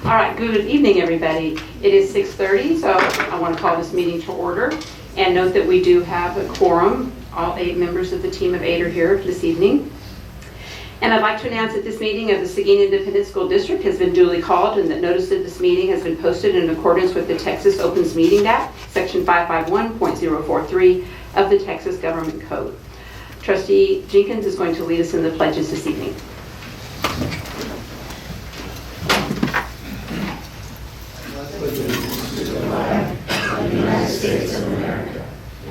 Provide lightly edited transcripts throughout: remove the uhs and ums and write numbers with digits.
All right, good evening, everybody. It is 6:30, so I want to call this meeting to order. And note that we do have a quorum. All 8 members of the team of 8 are here this evening. And I'd like to announce that this meeting of the Seguin Independent School District has been duly called and that notice of this meeting has been posted in accordance with the Texas Opens Meeting Act, Section 551.043 of the Texas Government Code. Trustee Jenkins is going to lead us in the pledges this evening. Of the United States of America,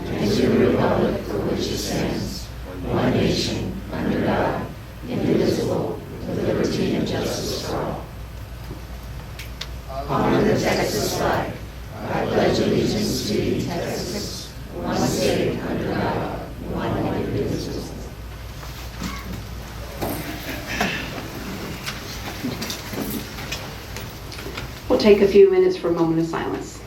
and to the republic for which it stands, one nation, under God, indivisible, with liberty and justice for all. Honor the Texas flag. I pledge allegiance to thee, Texas, one state under God, one indivisible. We'll take a few minutes for a moment of silence.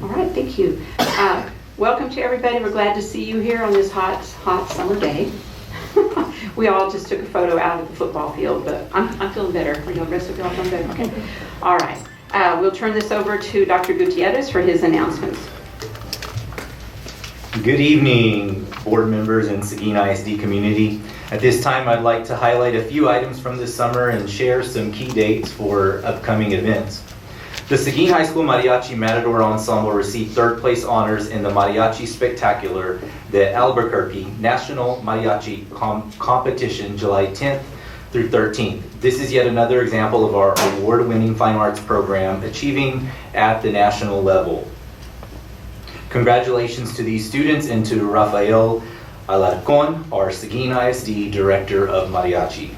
All right, thank you. Welcome to everybody. We're glad to see you here on this hot summer day. We all just took a photo out of the football field, but I'm feeling better. Are the rest of y'all feeling better? Okay. All right. We'll turn this over to Dr. Gutierrez for his announcements. Good evening, board members and Seguin ISD community. At this time, I'd like to highlight a few items from this summer and share some key dates for upcoming events. The Seguin High School Mariachi Matador Ensemble received 3rd place honors in the Mariachi Spectacular, the Albuquerque National Mariachi Competition, July 10th through 13th. This is yet another example of our award-winning fine arts program achieving at the national level. Congratulations to these students and to Rafael Alarcon, our Seguin ISD Director of Mariachi.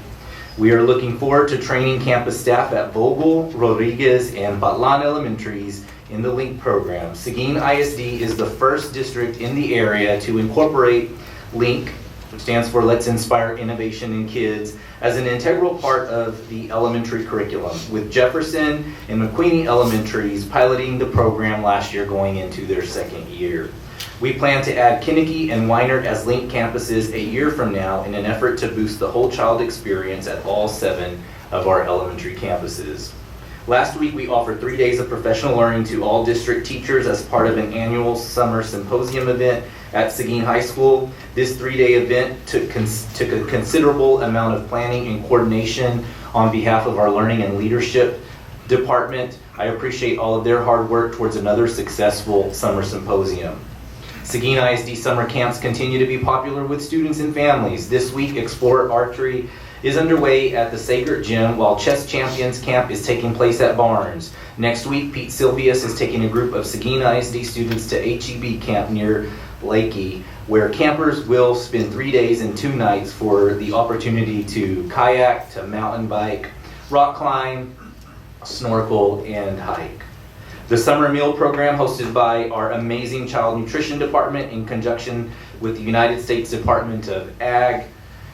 We are looking forward to training campus staff at Vogel, Rodriguez, and Patlan Elementaries in the LINK program. Seguin ISD is the first district in the area to incorporate LINK, which stands for Let's Inspire Innovation in Kids, as an integral part of the elementary curriculum, with Jefferson and McQueenie Elementaries piloting the program last year going into their 2nd year. We plan to add Kinnicky and Weinert as LINK campuses a year from now in an effort to boost the whole child experience at all 7 of our elementary campuses. Last week, we offered 3 days of professional learning to all district teachers as part of an annual summer symposium event at Seguin High School. This 3-day event took a considerable amount of planning and coordination on behalf of our Learning and Leadership Department. I appreciate all of their hard work towards another successful summer symposium. Seguin ISD summer camps continue to be popular with students and families. This week, Explore Archery is underway at the Sager Gym, while Chess Champions Camp is taking place at Barnes. Next week, Pete Silvius is taking a group of Seguin ISD students to HEB Camp near Lakey, where campers will spend 3 days and 2 nights for the opportunity to kayak, to mountain bike, rock climb, snorkel, and hike. The summer meal program, hosted by our amazing child nutrition department in conjunction with the United States Department of Ag,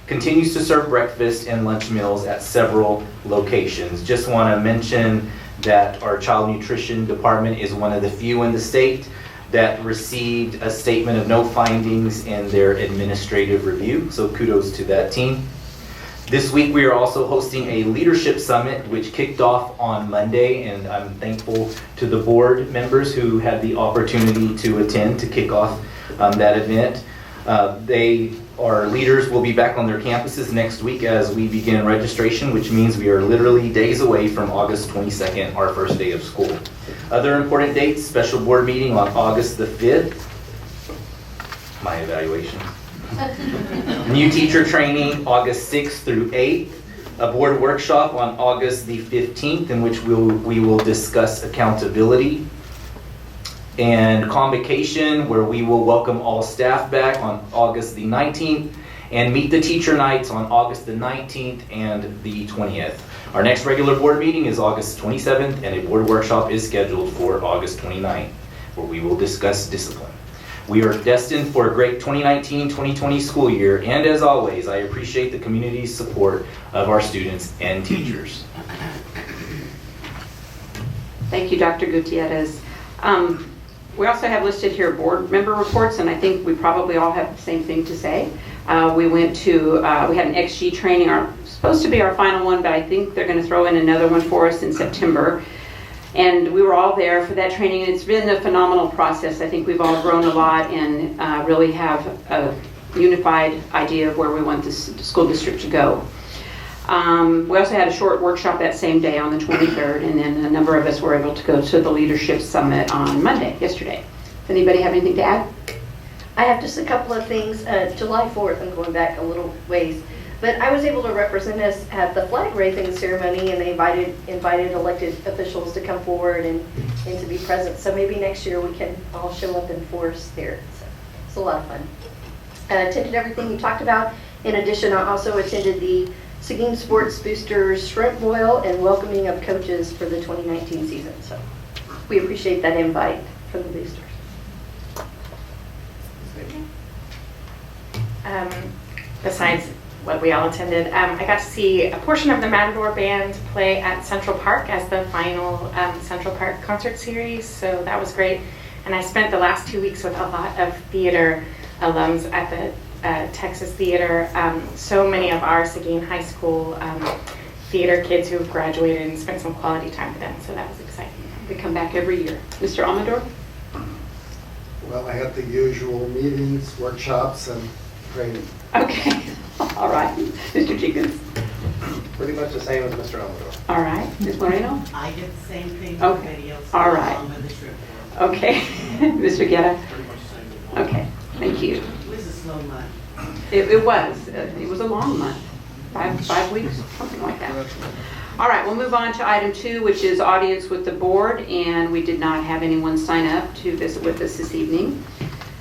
continues to serve breakfast and lunch meals at several locations. Just want to mention that our child nutrition department is one of the few in the state that received a statement of no findings in their administrative review, so kudos to that team. This week we are also hosting a leadership summit which kicked off on Monday, and I'm thankful to the board members who had the opportunity to attend to kick off that event. Our leaders will be back on their campuses next week as we begin registration, which means we are literally days away from August 22nd, our first day of school. Other important dates: special board meeting on August the 5th, my evaluation. New teacher training August 6th through 8th, a board workshop on August the 15th in which we will discuss accountability, and convocation where we will welcome all staff back on August the 19th, and meet the teacher nights on August the 19th and the 20th. Our next regular board meeting is August 27th, and a board workshop is scheduled for August 29th. where we will discuss discipline. We are destined for a great 2019-2020 school year, and as always, I appreciate the community's support of our students and teachers. Thank you, Dr. Gutierrez. We also have listed here board member reports, and I think we probably all have the same thing to say. We had an XG training, supposed to be our final one, but I think they're going to throw in another one for us in September. And we were all there for that training, and it's been a phenomenal process. I think we've all grown a lot and really have a unified idea of where we want this school district to go. We also had a short workshop that same day on the 23rd, and then a number of us were able to go to the Leadership Summit on Monday, yesterday. Does anybody have anything to add? I have just a couple of things. July 4th, I'm going back a little ways, but I was able to represent us at the flag raising ceremony, and they invited elected officials to come forward and to be present. So maybe next year we can all show up in force there. So it's a lot of fun. I attended everything you talked about. In addition, I also attended the Seguin Sports Boosters Shrimp Boil and welcoming of coaches for the 2019 season. So we appreciate that invite from the boosters. Besides what we all attended, I got to see a portion of the Matador Band play at Central Park as the final Central Park concert series, so that was great. And I spent the last 2 weeks with a lot of theater alums at the Texas Theater. So many of our Seguin High School theater kids who've graduated, and spent some quality time with them, so that was exciting. We come back every year. Mr. Amador? Well, I had the usual meetings, workshops, and training. Okay. All right. Mr. Jenkins? Pretty much the same as Mr. Amador. All right. Ms. Moreno? I did the same thing Okay. everybody else. All right. Along with the shrimp boil. Okay. Mr. Guerra? Pretty much the same. Okay. Thank you. It was a slow month. It was. It was a long month. Five weeks, something like that. All right, we'll move on to item 2, which is audience with the board, and we did not have anyone sign up to visit with us this evening.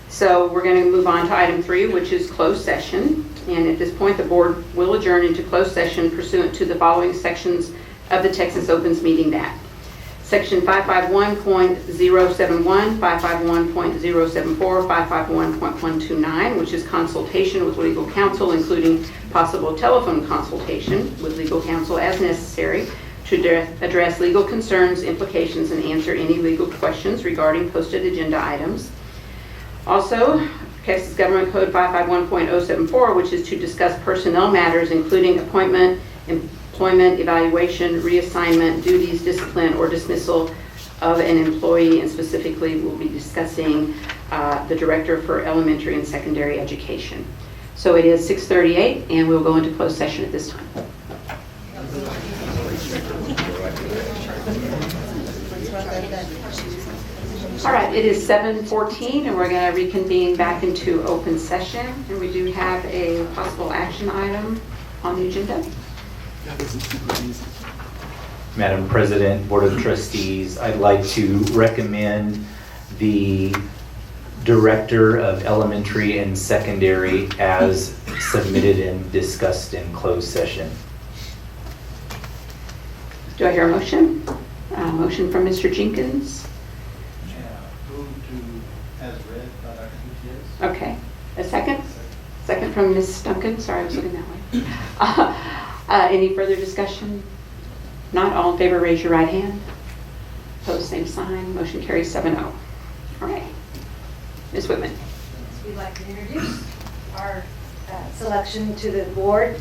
So we're going to move on to item 3, which is closed session. And at this point, the board will adjourn into closed session pursuant to the following sections of the Texas Opens Meeting Act. Section 551.071, 551.074, 551.129, which is consultation with legal counsel, including possible telephone consultation with legal counsel as necessary to address legal concerns, implications, and answer any legal questions regarding posted agenda items. Also, Texas Government Code 551.074, which is to discuss personnel matters, including appointment, employment, evaluation, reassignment, duties, discipline, or dismissal of an employee, and specifically we'll be discussing the Director for Elementary and Secondary Education. So it is 6:38, and we'll go into closed session at this time. All right, it is 7:14, and we're going to reconvene back into open session, and we do have a possible action item on the agenda. Madam President, Board of Trustees, I'd like to recommend the Director of Elementary and Secondary as submitted and discussed in closed session. Do I hear a motion? Motion from Mr. Jenkins. Move to, as read by Dr. Gutierrez. Okay. A second? Second from Ms. Duncan. Sorry, I was looking that way. Any further discussion? Not all in favor, raise your right hand. Opposed, same sign. Motion carries 7-0. All right. Ms. Whitman. We'd like to introduce our selection to the board.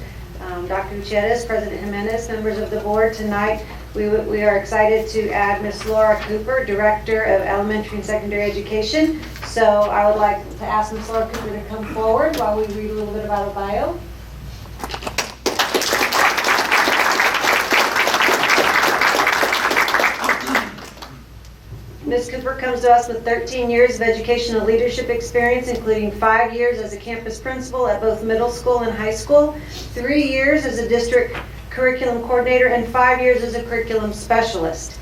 Dr. Gutierrez, President Jimenez, members of the board. Tonight, we are excited to add Ms. Laura Cooper, Director of Elementary and Secondary Education. So I would like to ask Ms. Laura Cooper to come forward while we read a little bit about her bio. Ms. Cooper comes to us with 13 years of educational leadership experience, including 5 years as a campus principal at both middle school and high school, 3 years as a district curriculum coordinator, and 5 years as a curriculum specialist.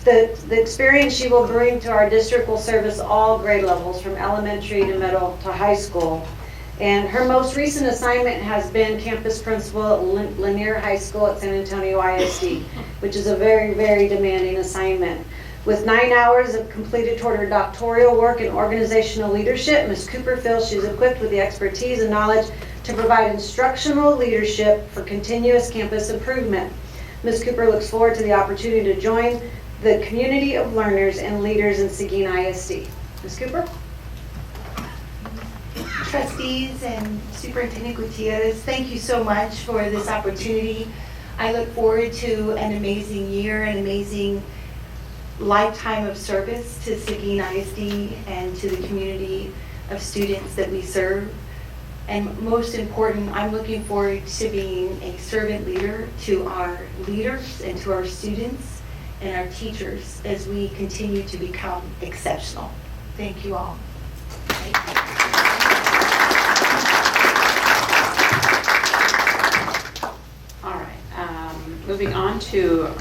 The experience she will bring to our district will service all grade levels, from elementary to middle to high school. And her most recent assignment has been campus principal at Lanier High School at San Antonio ISD, which is a very, very demanding assignment. With 9 hours of completed toward her doctoral work in organizational leadership, Ms. Cooper feels she's equipped with the expertise and knowledge to provide instructional leadership for continuous campus improvement. Ms. Cooper looks forward to the opportunity to join the community of learners and leaders in Seguin ISD. Ms. Cooper? Trustees and Superintendent Gutierrez, thank you so much for this opportunity. I look forward to an amazing year, an amazing lifetime of service to Seguin ISD and to the community of students that we serve. And most important, I'm looking forward to being a servant leader to our leaders and to our students and our teachers as we continue to become exceptional. Thank you all. Thank you. All right, moving on to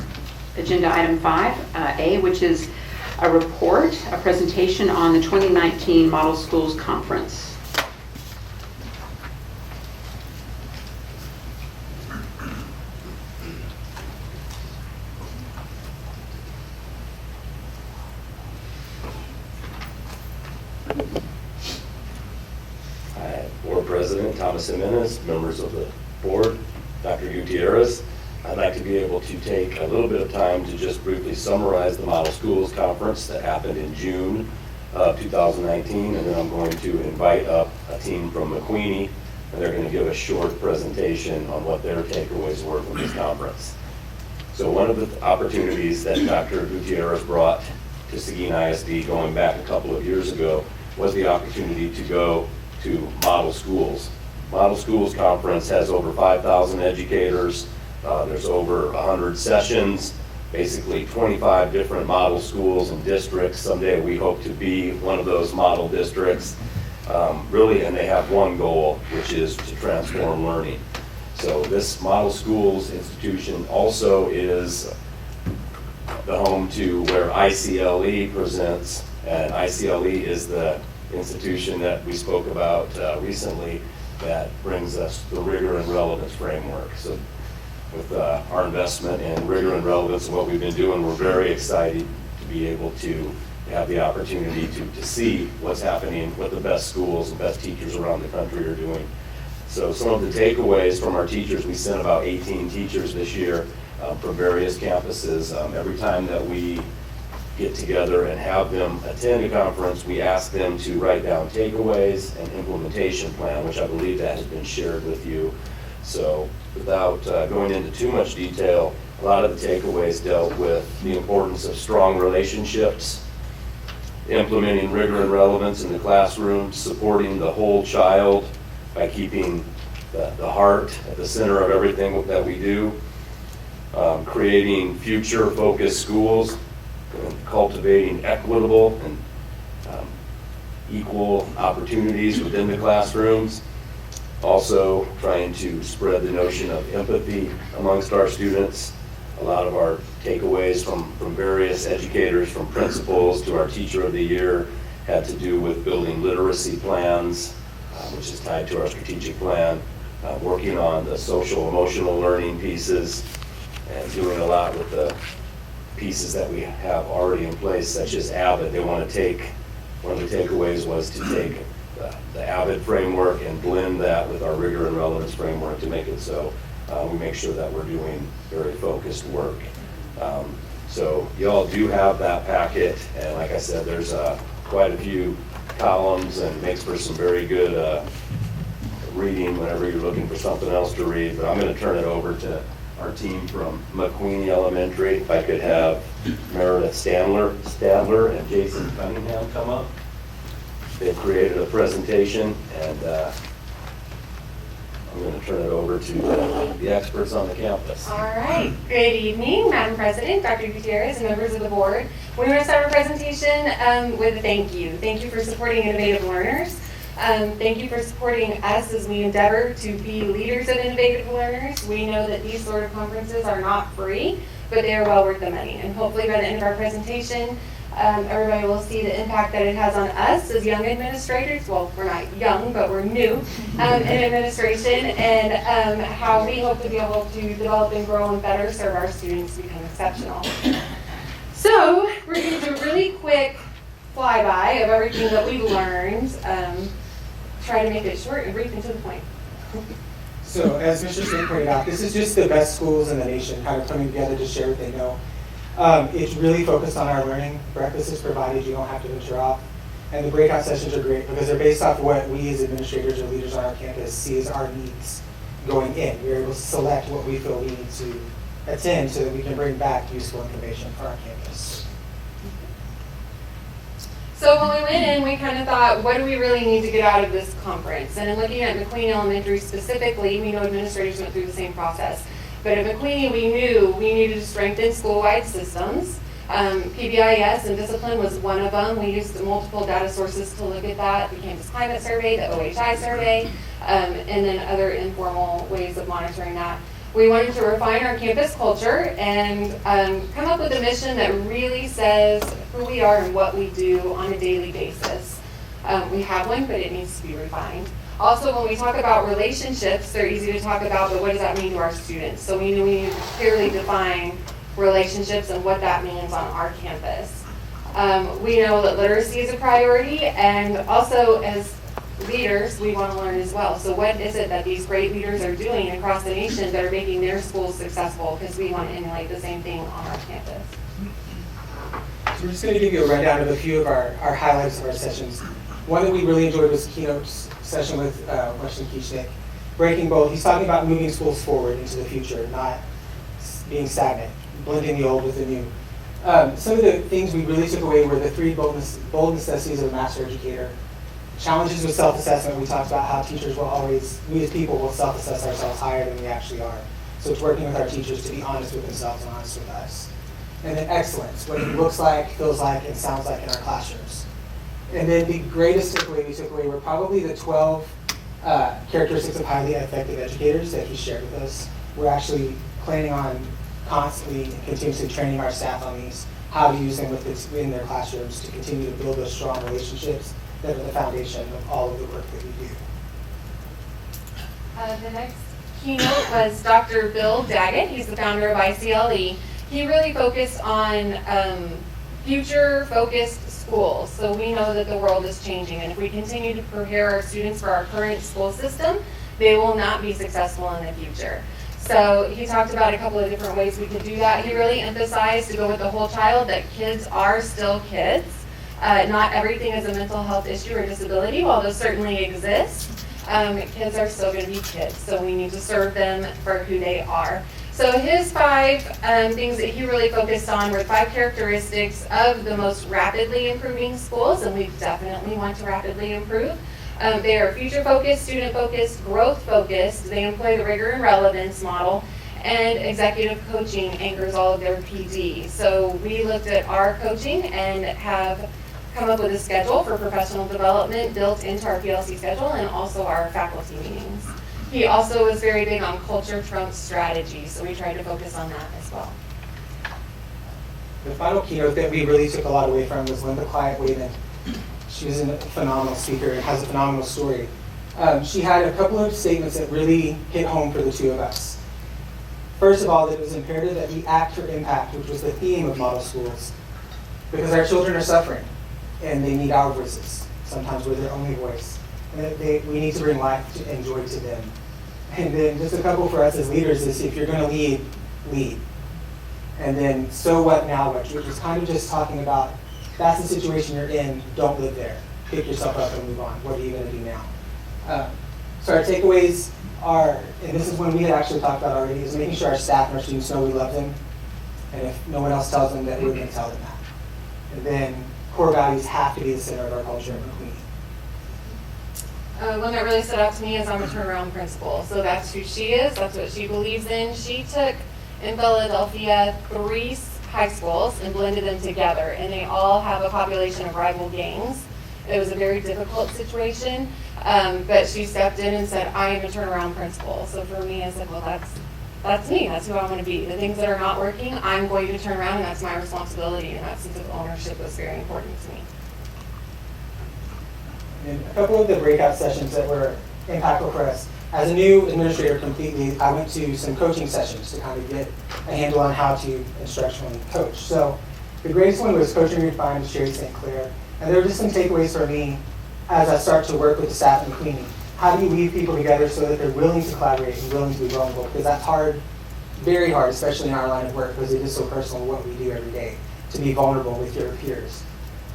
agenda item 5A, which is a report, a presentation on the 2019 Model Schools Conference. Board President Thomas Jimenez, members of the board, Dr. Gutierrez. I'd like to be able to take a little bit of time to just briefly summarize the Model Schools Conference that happened in June of 2019, and then I'm going to invite up a team from McQueenie, and they're going to give a short presentation on what their takeaways were from this conference. So one of the opportunities that Dr. Gutierrez brought to Seguin ISD going back a couple of years ago was the opportunity to go to Model Schools. Model Schools Conference has over 5,000 educators. There's over 100 sessions, basically 25 different model schools and districts. Someday we hope to be one of those model districts, really, and they have one goal, which is to transform learning. So this Model Schools institution also is the home to where ICLE presents, and ICLE is the institution that we spoke about recently that brings us the Rigor and Relevance framework. So with our investment in Rigor and Relevance and what we've been doing, we're very excited to be able to have the opportunity to see what's happening, what the best schools and best teachers around the country are doing. So some of the takeaways from our teachers, we sent about 18 teachers this year from various campuses. Every time that we get together and have them attend a conference, we ask them to write down takeaways and implementation plan, which I believe that has been shared with you. So without going into too much detail, a lot of the takeaways dealt with the importance of strong relationships, implementing rigor and relevance in the classroom, supporting the whole child by keeping the heart at the center of everything that we do, creating future-focused schools, and cultivating equitable and equal opportunities within the classrooms. Also trying to spread the notion of empathy amongst our students. A lot of our takeaways from various educators, from principals to our Teacher of the Year, had to do with building literacy plans, which is tied to our strategic plan, working on the social emotional learning pieces, and doing a lot with the pieces that we have already in place, such as Audit. They want to take, one of the takeaways was to take the Audit framework and blend that with our Rigor and Relevance framework to make it so we make sure that we're doing very focused work. So you all do have that packet, and like I said, there's quite a few columns and makes for some very good reading whenever you're looking for something else to read. But I'm going to turn it over to our team from McQueenie Elementary. If I could have Meredith Stadler and Jason Cunningham come up. They've created a presentation, and I'm going to turn it over to the experts on the campus. All right. Good evening, Madam President, Dr. Gutierrez, and members of the board. We want to start our presentation with a thank you. Thank you for supporting innovative learners. Thank you for supporting us as we endeavor to be leaders of innovative learners. We know that these sort of conferences are not free, but they are well worth the money. And hopefully by the end of our presentation, everybody will see the impact that it has on us as young administrators. Well, we're not young, but we're new in administration, and how we hope to be able to develop and grow and better serve our students to become exceptional. So We're going to do a really quick flyby of everything that we learned. Try to make it short and brief and to the point. So as Mr. St pointed out, this is just the best schools in the nation kind of coming together to share what they know. It's really focused on our learning. Breakfast is provided, you don't have to venture off. And the breakout sessions are great because they're based off what we as administrators or leaders on our campus see as our needs going in. We're able to select what we feel we need to attend so that we can bring back useful information for our campus. So when we went in, we kind of thought, what do we really need to get out of this conference? And in looking at McQueen Elementary specifically, we know administrators went through the same process. But at McQueen, we knew we needed to strengthen school-wide systems. PBIS and discipline was one of them. We used multiple data sources to look at that, the Campus Climate Survey, the OHI survey, and then other informal ways of monitoring that. We wanted to refine our campus culture and come up with a mission that really says who we are and what we do on a daily basis. We have one, but it needs to be refined. Also, when we talk about relationships, they're easy to talk about, but what does that mean to our students? So we knew we need to clearly define relationships and what that means on our campus. We know that literacy is a priority, and also as leaders, we want to learn as well. So what is it that these great leaders are doing across the nation that are making their schools successful? Because we want to emulate the same thing on our campus. So we're just going to give you a rundown of a few of our highlights of our sessions. One that we really enjoyed was keynote session with Weston Kieshnick. Breaking both, he's talking about moving schools forward into the future, not being stagnant, blending the old with the new. Some of the things we really took away were the three bold necessities of a master educator. Challenges with self-assessment, we talked about how teachers will always, we as people will self-assess ourselves higher than we actually are. So it's working with our teachers to be honest with themselves and honest with us. And then excellence, what it looks like, feels like, and sounds like in our classrooms. And then the greatest takeaway we took away were probably the 12 characteristics of highly effective educators that he shared with us. We're actually planning on constantly and continuously training our staff on these, how to use them in their classrooms to continue to build those strong relationships that are the foundation of all of the work that we do. The next keynote was Dr. Bill Daggett. He's the founder of ICLE. He really focused on future-focused schools. So we know that the world is changing, and if we continue to prepare our students for our current school system, they will not be successful in the future. So he talked about a couple of different ways we could do that. He really emphasized to go with the whole child, that kids are still kids. Not everything is a mental health issue or disability, while those certainly exist. Kids are still going to be kids, so we need to serve them for who they are. So his 5 things that he really focused on were 5 characteristics of the most rapidly improving schools, and we definitely want to rapidly improve. They are future-focused, student-focused, growth-focused. They employ the Rigor and Relevance model, and executive coaching anchors all of their PD. So we looked at our coaching and have come up with a schedule for professional development built into our PLC schedule and also our faculty meetings. He also was very big on culture trumps strategy, so we tried to focus on that as well. The final keynote that we really took a lot away from was Linda Clyde-Wayman. She was a phenomenal speaker and has a phenomenal story. She had a couple of statements that really hit home for the two of us. First of all, that it was imperative that we act for impact, which was the theme of model schools, because our children are suffering and they need our voices. Sometimes we're their only voice. And we need to bring life and joy to them. And then just a couple for us as leaders is, if you're going to lead, lead. And then, so what, now what? Which is kind of just talking about, that's the situation you're in, don't live there. Pick yourself up and move on. What are you going to do now? So our takeaways are, and this is one we had actually talked about already, is making sure our staff and our students know we love them. And if no one else tells them that, we're going to tell them that. And then core values have to be the center of our culture at McQueen. One that really stood out to me is I'm a turnaround principal. So that's who she is, that's what she believes in. She took, in Philadelphia, 3 high schools and blended them together, and they all have a population of rival gangs. It was a very difficult situation, but she stepped in and said, I am a turnaround principal. So for me, I said, well, that's me, that's who I want to be. The things that are not working, I'm going to turn around, and that's my responsibility, and that sense of ownership was very important to me. And a couple of the breakout sessions that were impactful for us. As a new administrator completely, I went to some coaching sessions to kind of get a handle on how to instructionally coach. So The greatest one was coaching refined Sherry St. Clair. And there were just some takeaways for me as I start to work with the staff in cleaning. How do you weave people together so that they're willing to collaborate and willing to be vulnerable? Because that's hard, very hard, especially in our line of work, because it is so personal what we do every day, to be vulnerable with your peers.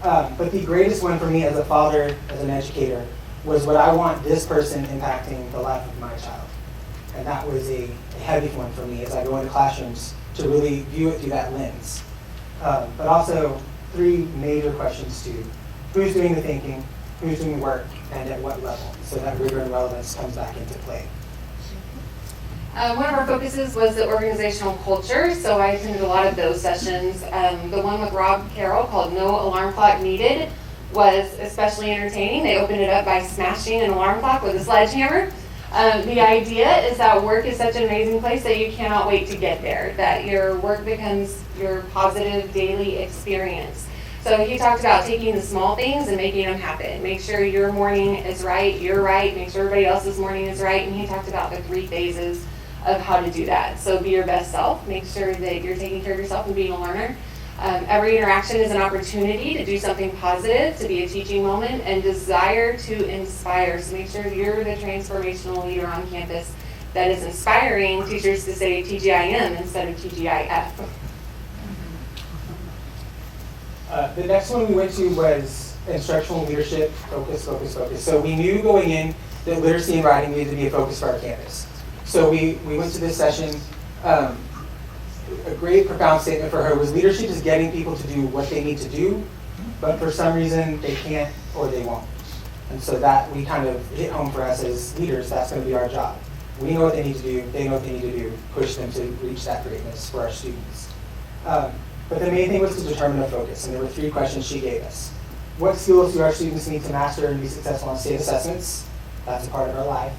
But the greatest one for me as a father, as an educator, was what I want this person impacting the life of my child. And that was a heavy one for me as I go into classrooms to really view it through that lens. But also 3 major questions too. Who's doing the thinking, who's doing the work, and at what level? So that rigor and relevance comes back into play. One of our focuses was the organizational culture, so I attended a lot of those sessions. The one with Rob Carroll called No Alarm Clock Needed was especially entertaining. They opened it up by smashing an alarm clock with a sledgehammer. The idea is that work is such an amazing place that you cannot wait to get there, that your work becomes your positive daily experience. So he talked about taking the small things and making them happen. Make sure your morning is right, you're right, make sure everybody else's morning is right, and he talked about the 3 phases of how to do that. So be your best self, make sure that you're taking care of yourself and being a learner. Every interaction is an opportunity to do something positive, to be a teaching moment, and desire to inspire. So make sure you're the transformational leader on campus that is inspiring teachers to say TGIM instead of TGIF. The next one we went to was instructional leadership, focus, focus, focus. So we knew going in that literacy and writing needed to be a focus for our campus. So we went to this session. A great profound statement for her was leadership is getting people to do what they need to do, but for some reason they can't or they won't. And so that we kind of hit home for us as leaders, that's going to be our job. We know what they need to do, they know what they need to do, push them to reach that greatness for our students. But the main thing was to determine a focus, and there were 3 questions she gave us. What skills do our students need to master and be successful on state assessments? That's a part of our life.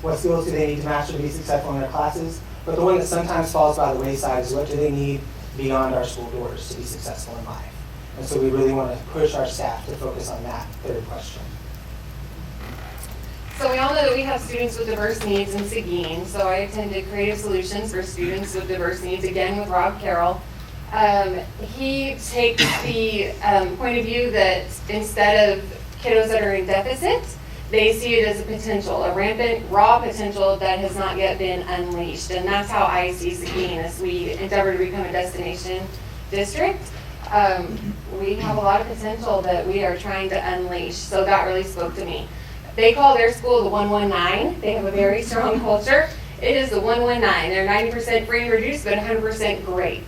What skills do they need to master to be successful in their classes? But the one that sometimes falls by the wayside is what do they need beyond our school doors to be successful in life? And so we really want to push our staff to focus on that 3rd question. So we all know that we have students with diverse needs in Seguin. So I attended Creative Solutions for Students with Diverse Needs, again with Rob Carroll. He takes the point of view that instead of kiddos that are in deficit, they see it as a potential, a rampant, raw potential that has not yet been unleashed. And that's how I see Seguin as we endeavor to become a destination district. We have a lot of potential that we are trying to unleash, so that really spoke to me. They call their school the 119. They have a very strong culture. It is the 119. They're 90% free and reduced, but 100% great.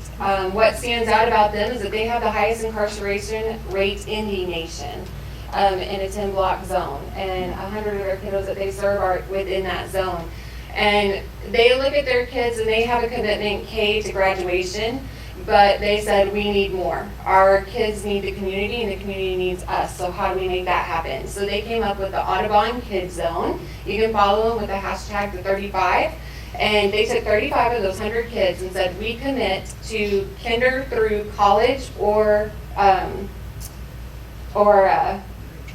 What stands out about them is that they have the highest incarceration rate in the nation. In a 10-block zone, and 100 of their kiddos that they serve are within that zone. And they look at their kids and they have a commitment K to graduation, but they said we need more. Our kids need the community and the community needs us, so how do we make that happen? So they came up with the Audubon Kids Zone. You can follow them with the hashtag the 35. And they took 35 of those 100 kids and said we commit to kinder through college or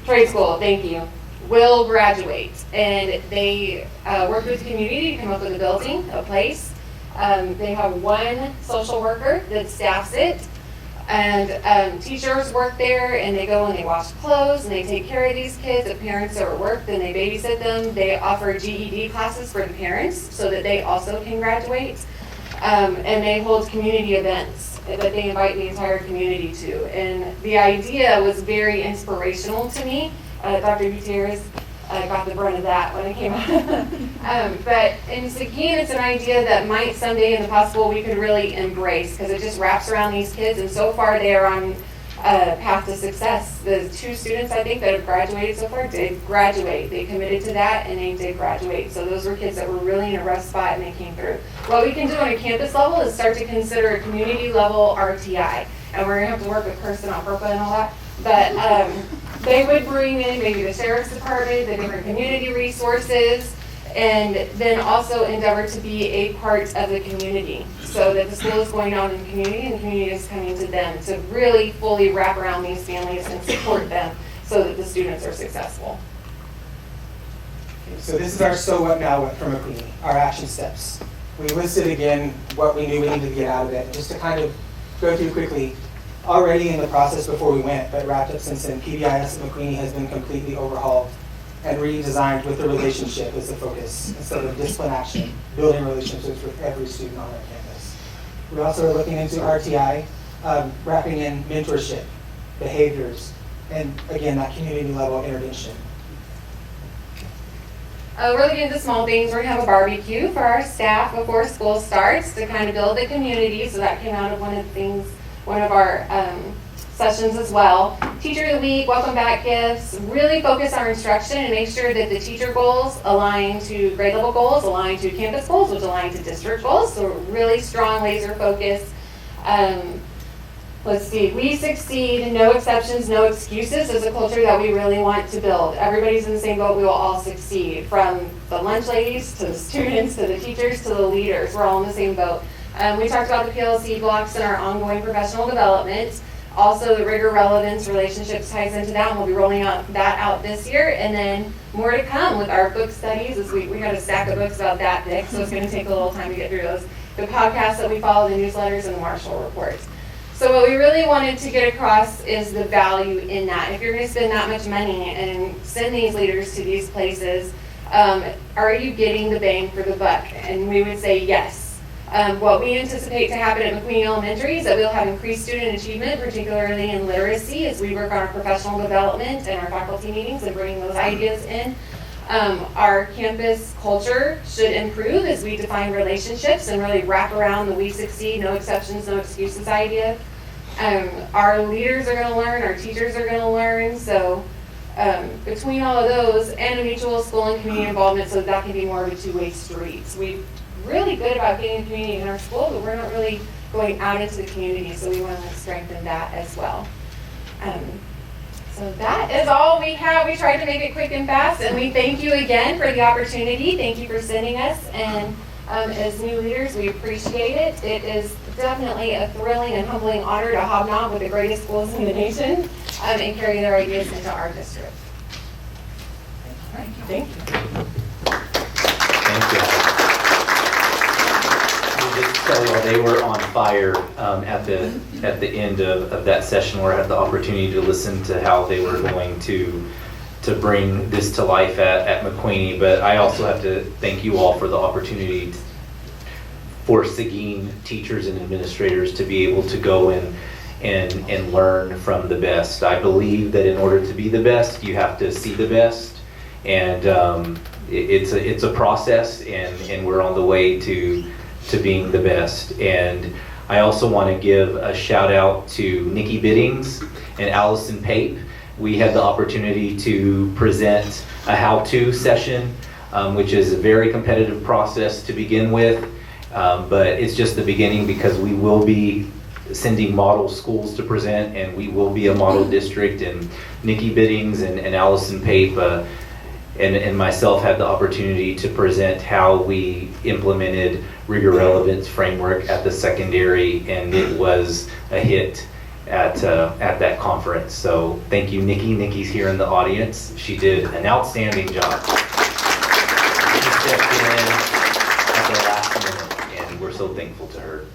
trade school, thank you, will graduate. And they worked with the community to come up with a building, a place. They have 1 social worker that staffs it. And teachers work there, and they go and they wash clothes, and they take care of these kids. The parents are at work, then they babysit them. They offer GED classes for the parents so that they also can graduate. And they hold community events that they invite the entire community to. And the idea was very inspirational to me. Dr. Gutierrez got the brunt of that when it came out. But in Seguin, it's an idea that might someday in the possible we could really embrace, because it just wraps around these kids, and so far they are on a path to success. The 2 students I think that have graduated so far did graduate. They committed to that and they did graduate. So those were kids that were really in a rough spot and they came through. What we can do on a campus level is start to consider a community level RTI. And we're gonna have to work with Kirsten on FERPA and all that. But they would bring in maybe the sheriff's department, the different community resources, and then also endeavor to be a part of the community, so that the school is going on in the community and the community is coming to them to really fully wrap around these families and support them so that the students are successful. So this is our so what now what from McQueen, our action steps. We listed again what we knew we needed to get out of it. Just to kind of go through quickly, already in the process before we went, but wrapped up since then. PBIS at McQueeney has been completely overhauled and redesigned with the relationship as the focus instead of discipline action, building relationships with every student on our campus. We also are looking into RTI, wrapping in mentorship, behaviors, and again, that community level intervention. We're looking into small things. We're gonna have a barbecue for our staff before school starts to kind of build the community. So that came out of one of our sessions as well. Teacher of the week, welcome back gifts. Really focus our instruction and make sure that the teacher goals align to grade level goals, align to campus goals, which align to district goals. So really strong laser focus. Let's see, we succeed, no exceptions, no excuses is a culture that we really want to build. Everybody's in the same boat, we will all succeed. From the lunch ladies, to the students, to the teachers, to the leaders, we're all in the same boat. We talked about the PLC blocks and our ongoing professional development. Also, the Rigor, Relevance, relationships ties into that, and we'll be rolling that out this year. And then more to come with our book studies. As we got a stack of books about that thick, so it's going to take a little time to get through those. The podcasts that we follow, the newsletters, and the Marshall reports. So what we really wanted to get across is the value in that. If you're going to spend that much money and send these leaders to these places, are you getting the bang for the buck? And we would say yes. What we anticipate to happen at McQueeney Elementary is that we'll have increased student achievement, particularly in literacy, as we work on our professional development and our faculty meetings and bringing those ideas in. Our campus culture should improve as we define relationships and really wrap around the we succeed, no exceptions, no excuses idea. Our leaders are going to learn, our teachers are going to learn, so between all of those and a mutual school and community involvement, so that can be more of a two-way street. So we're really good about getting the community in our school, but we're not really going out into the community, so we want to strengthen that as well. So that is all we have. We tried to make it quick and fast, and we thank you again for the opportunity. Thank you for sending us, and as new leaders, we appreciate it. It is definitely a thrilling and humbling honor to hobnob with the greatest schools in the nation and carry their ideas into our district. Thank you. Thank you. We'll just tell you all, they were on fire at the end of that session where I had the opportunity to listen to how they were going to bring this to life at McQueeney. But I also have to thank you all for the opportunity for Seguin teachers and administrators to be able to go and learn from the best. I believe that in order to be the best, you have to see the best. And it's a process, and we're on the way to being the best. And I also want to give a shout out to Nikki Biddings and Allison Pape. We had the opportunity to present a how-to session, which is a very competitive process to begin with, but it's just the beginning because we will be sending model schools to present, and we will be a model district. And Nikki Biddings and Allison Pape and myself had the opportunity to present how we implemented Rigor Relevance framework at the secondary, and it was a hit at that conference. So thank you, Nikki. Nikki's here in the audience. She did an outstanding job. She stepped in at the last minute, and we're so thankful to her.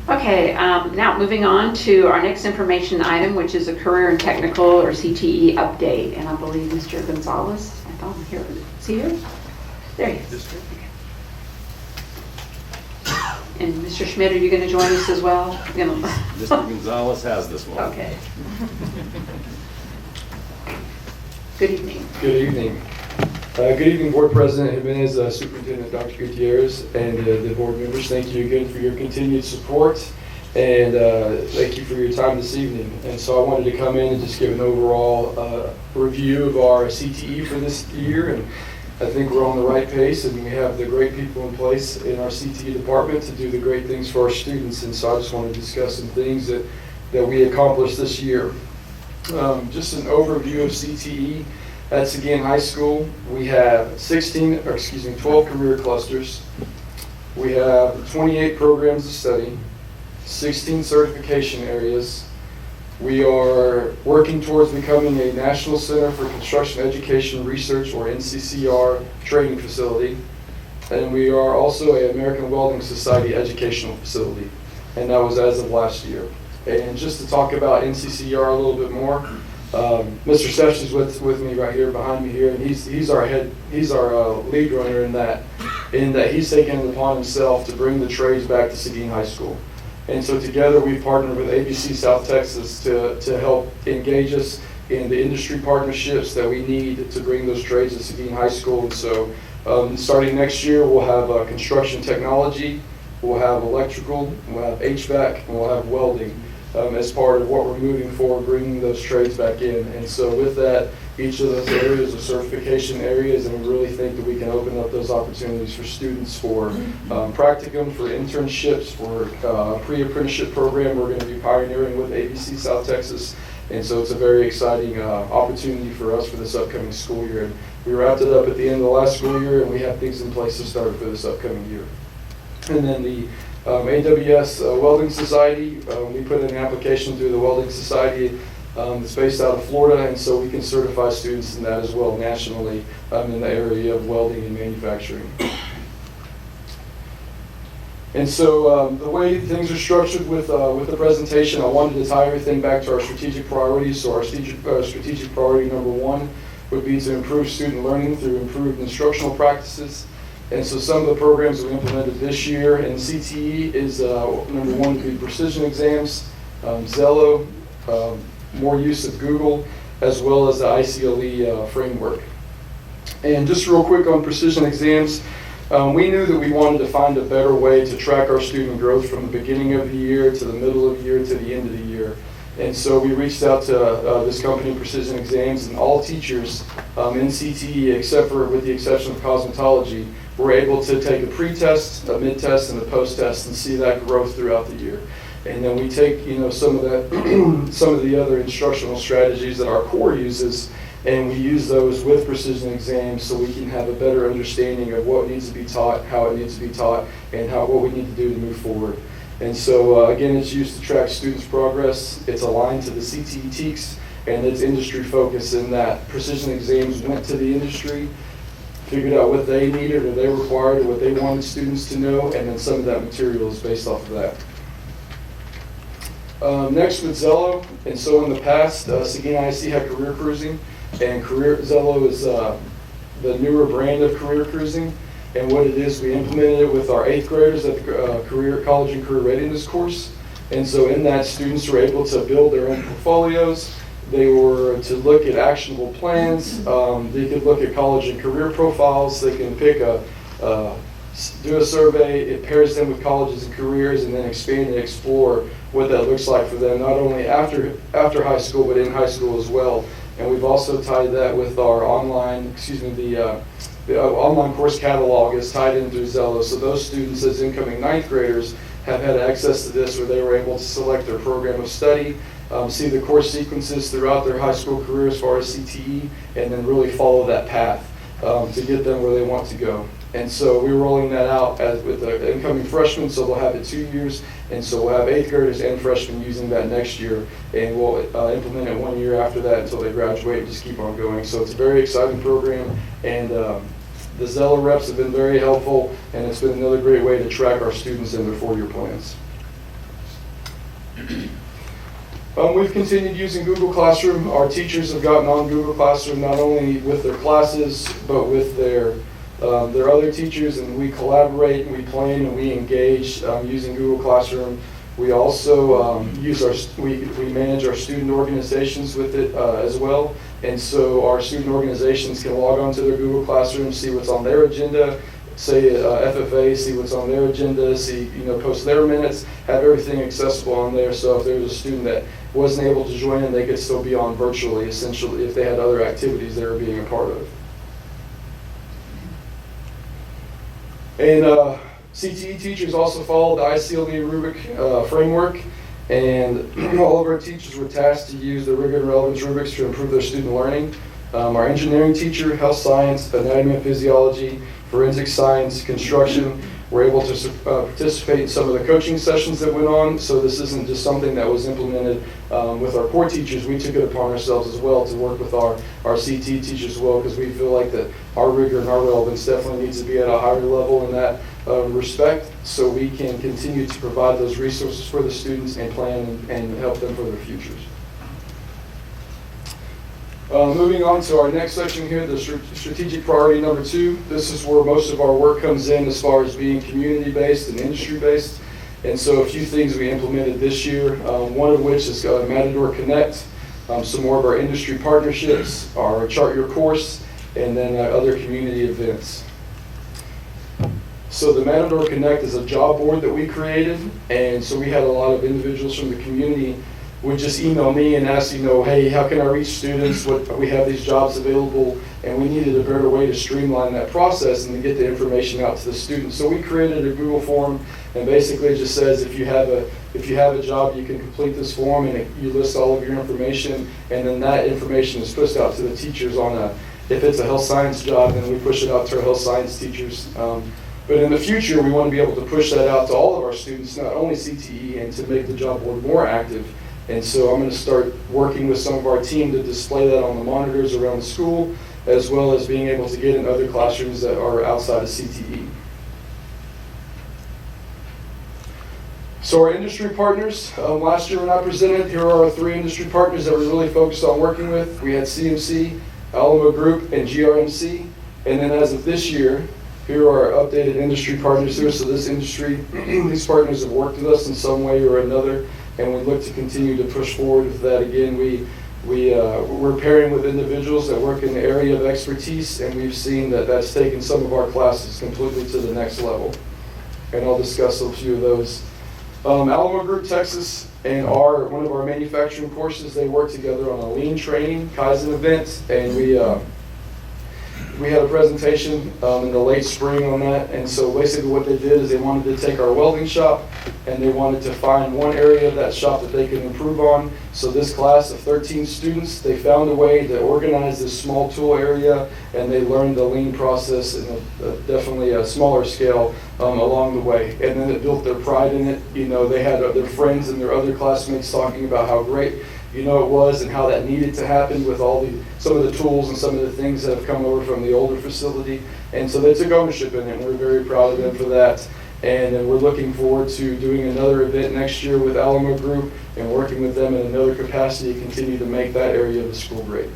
Okay, now moving on to our next information item, which is a career and technical or CTE update. And I believe Mr. Gonzalez, I thought I'm here. Is he here? There he is. Okay. And Mr. Schmidt, are you going to join us as well? Mr. Gonzalez has this one. Okay. Good evening. Good evening. Good evening, Board President Jimenez, Superintendent Dr. Gutierrez, and the board members. Thank you again for your continued support, and thank you for your time this evening. And so I wanted to come in and just give an overall review of our CTE for this year, and I think we're on the right pace, and we have the great people in place in our CTE department to do the great things for our students. And so I just want to discuss some things that we accomplished this year. Just an overview of CTE. At Seguin High School, we have 12 career clusters. We have 28 programs of study, 16 certification areas. We are working towards becoming a National Center for Construction Education Research, or NCCR, training facility. And we are also an American Welding Society educational facility. and that was as of last year. And just to talk about NCCR a little bit more, Mr. Sessions with me right here behind me here, and he's our lead runner in that he's taken it upon himself to bring the trades back to Seguin High School. And so together we partnered with ABC South Texas to help engage us in the industry partnerships that we need to bring those trades to Seguin High School. And so starting next year, we'll have construction technology, we'll have electrical, we'll have HVAC, and we'll have welding as part of what we're moving forward, bringing those trades back in. And so with that, each of those areas are certification areas, and we really think that we can open up those opportunities for students for practicum, for internships, for pre-apprenticeship program we're going to be pioneering with ABC South Texas. And so it's a very exciting opportunity for us for this upcoming school year. And we wrapped it up at the end of the last school year, and we have things in place to start for this upcoming year. And then the AWS Welding Society, we put in an application through the Welding Society. It's based out of Florida, and so we can certify students in that as well nationally in the area of welding and manufacturing. And so the way things are structured with the presentation, I wanted to tie everything back to our strategic priorities. So our strategic priority number one would be to improve student learning through improved instructional practices. And so some of the programs that we implemented this year in CTE is number one would be precision exams, Zello, more use of Google, as well as the ICLE framework. And just real quick on precision exams, we knew that we wanted to find a better way to track our student growth from the beginning of the year to the middle of the year to the end of the year. And so we reached out to this company, Precision Exams, and all teachers in CTE, except for with the exception of cosmetology, were able to take a pre-test, a mid-test, and a post-test and see that growth throughout the year. And then we take, some of that, some of the other instructional strategies that our core uses, and we use those with precision exams so we can have a better understanding of what needs to be taught, how it needs to be taught, and what we need to do to move forward. And so again, it's used to track students' progress. It's aligned to the CTE TX, and it's industry focused in that precision exams went to the industry, figured out what they needed or they required or what they wanted students to know, and then some of that material is based off of that. Next with Zello, and so in the past, Seguin ISD had career cruising, and Zello is the newer brand of career cruising. And what it is, we implemented it with our 8th graders at the college and career readiness course. And so in that, students were able to build their own portfolios. They were to look at actionable plans. They could look at college and career profiles. They can pick do a survey. It pairs them with colleges and careers, and then expand and explore what that looks like for them, not only after high school, but in high school as well. And we've also tied that with our online, the online course catalog is tied in through Zello. So those students as incoming 9th graders have had access to this where they were able to select their program of study, see the course sequences throughout their high school career as far as CTE, and then really follow that path to get them where they want to go. And so we're rolling that out with the incoming freshmen, so they'll have it 2 years. And so we'll have 8th graders and freshmen using that next year, and we'll implement it 1 year after that until they graduate and just keep on going. So it's a very exciting program, and the Zello reps have been very helpful, and it's been another great way to track our students in their 4-year plans. We've continued using Google Classroom. Our teachers have gotten on Google Classroom not only with their classes, but with their other teachers, and we collaborate and we plan and we engage using Google Classroom. We also we manage our student organizations with it as well, and so our student organizations can log on to their Google Classroom, see what's on their agenda, say FFA, see what's on their agenda, see post their minutes, have everything accessible on there. So if there's a student that wasn't able to join in, they could still be on virtually, essentially, if they had other activities they were being a part of. And CTE teachers also follow the ICLE rubric framework, and all of our teachers were tasked to use the Rigor and Relevance rubrics to improve their student learning. Our engineering teacher, health science, anatomy and physiology, forensic science, construction, were able to participate in some of the coaching sessions that went on. So this isn't just something that was implemented with our core teachers. We took it upon ourselves as well to work with our CTE teachers as well, because we feel like that our rigor and our relevance definitely needs to be at a higher level, and that respect, so we can continue to provide those resources for the students and plan and help them for their futures. Moving on to our next section here, the strategic priority number 2. This is where most of our work comes in as far as being community-based and industry-based. And so a few things we implemented this year, one of which is Matador Connect, some more of our industry partnerships, our Chart Your Course, and then other community events. So the Matador Connect is a job board that we created, and so we had a lot of individuals from the community would just email me and ask, hey, how can I reach students? We have these jobs available, and we needed a better way to streamline that process and to get the information out to the students. So we created a Google form, and basically it just says if you have a job, you can complete this form, and you list all of your information, and then that information is pushed out to the teachers if it's a health science job, then we push it out to our health science teachers. But in the future, we want to be able to push that out to all of our students, not only CTE, and to make the job board more active. And so I'm going to start working with some of our team to display that on the monitors around the school, as well as being able to get in other classrooms that are outside of CTE. So our industry partners, last year when I presented, here are our 3 industry partners that we're really focused on working with. We had CMC, Alamo Group, and GRMC. And then as of this year, here are our updated industry partners here. So this industry, these partners have worked with us in some way or another, and we look to continue to push forward with that. Again, we're pairing with individuals that work in the area of expertise, and we've seen that that's taken some of our classes completely to the next level. And I'll discuss a few of those. Alamo Group Texas and one of our manufacturing courses, they work together on a lean training, Kaizen event, and we had a presentation in the late spring on that. And so basically what they did is they wanted to take our welding shop and they wanted to find one area of that shop that they could improve on. So this class of 13 students, they found a way to organize this small tool area, and they learned the lean process in definitely a smaller scale along the way. And then it built their pride in it. They had their friends and their other classmates talking about how great it was and how that needed to happen with some of the tools and some of the things that have come over from the older facility. And so they took ownership in it, and we're very proud of them for that. And then we're looking forward to doing another event next year with Alamo Group and working with them in another capacity to continue to make that area of the school great.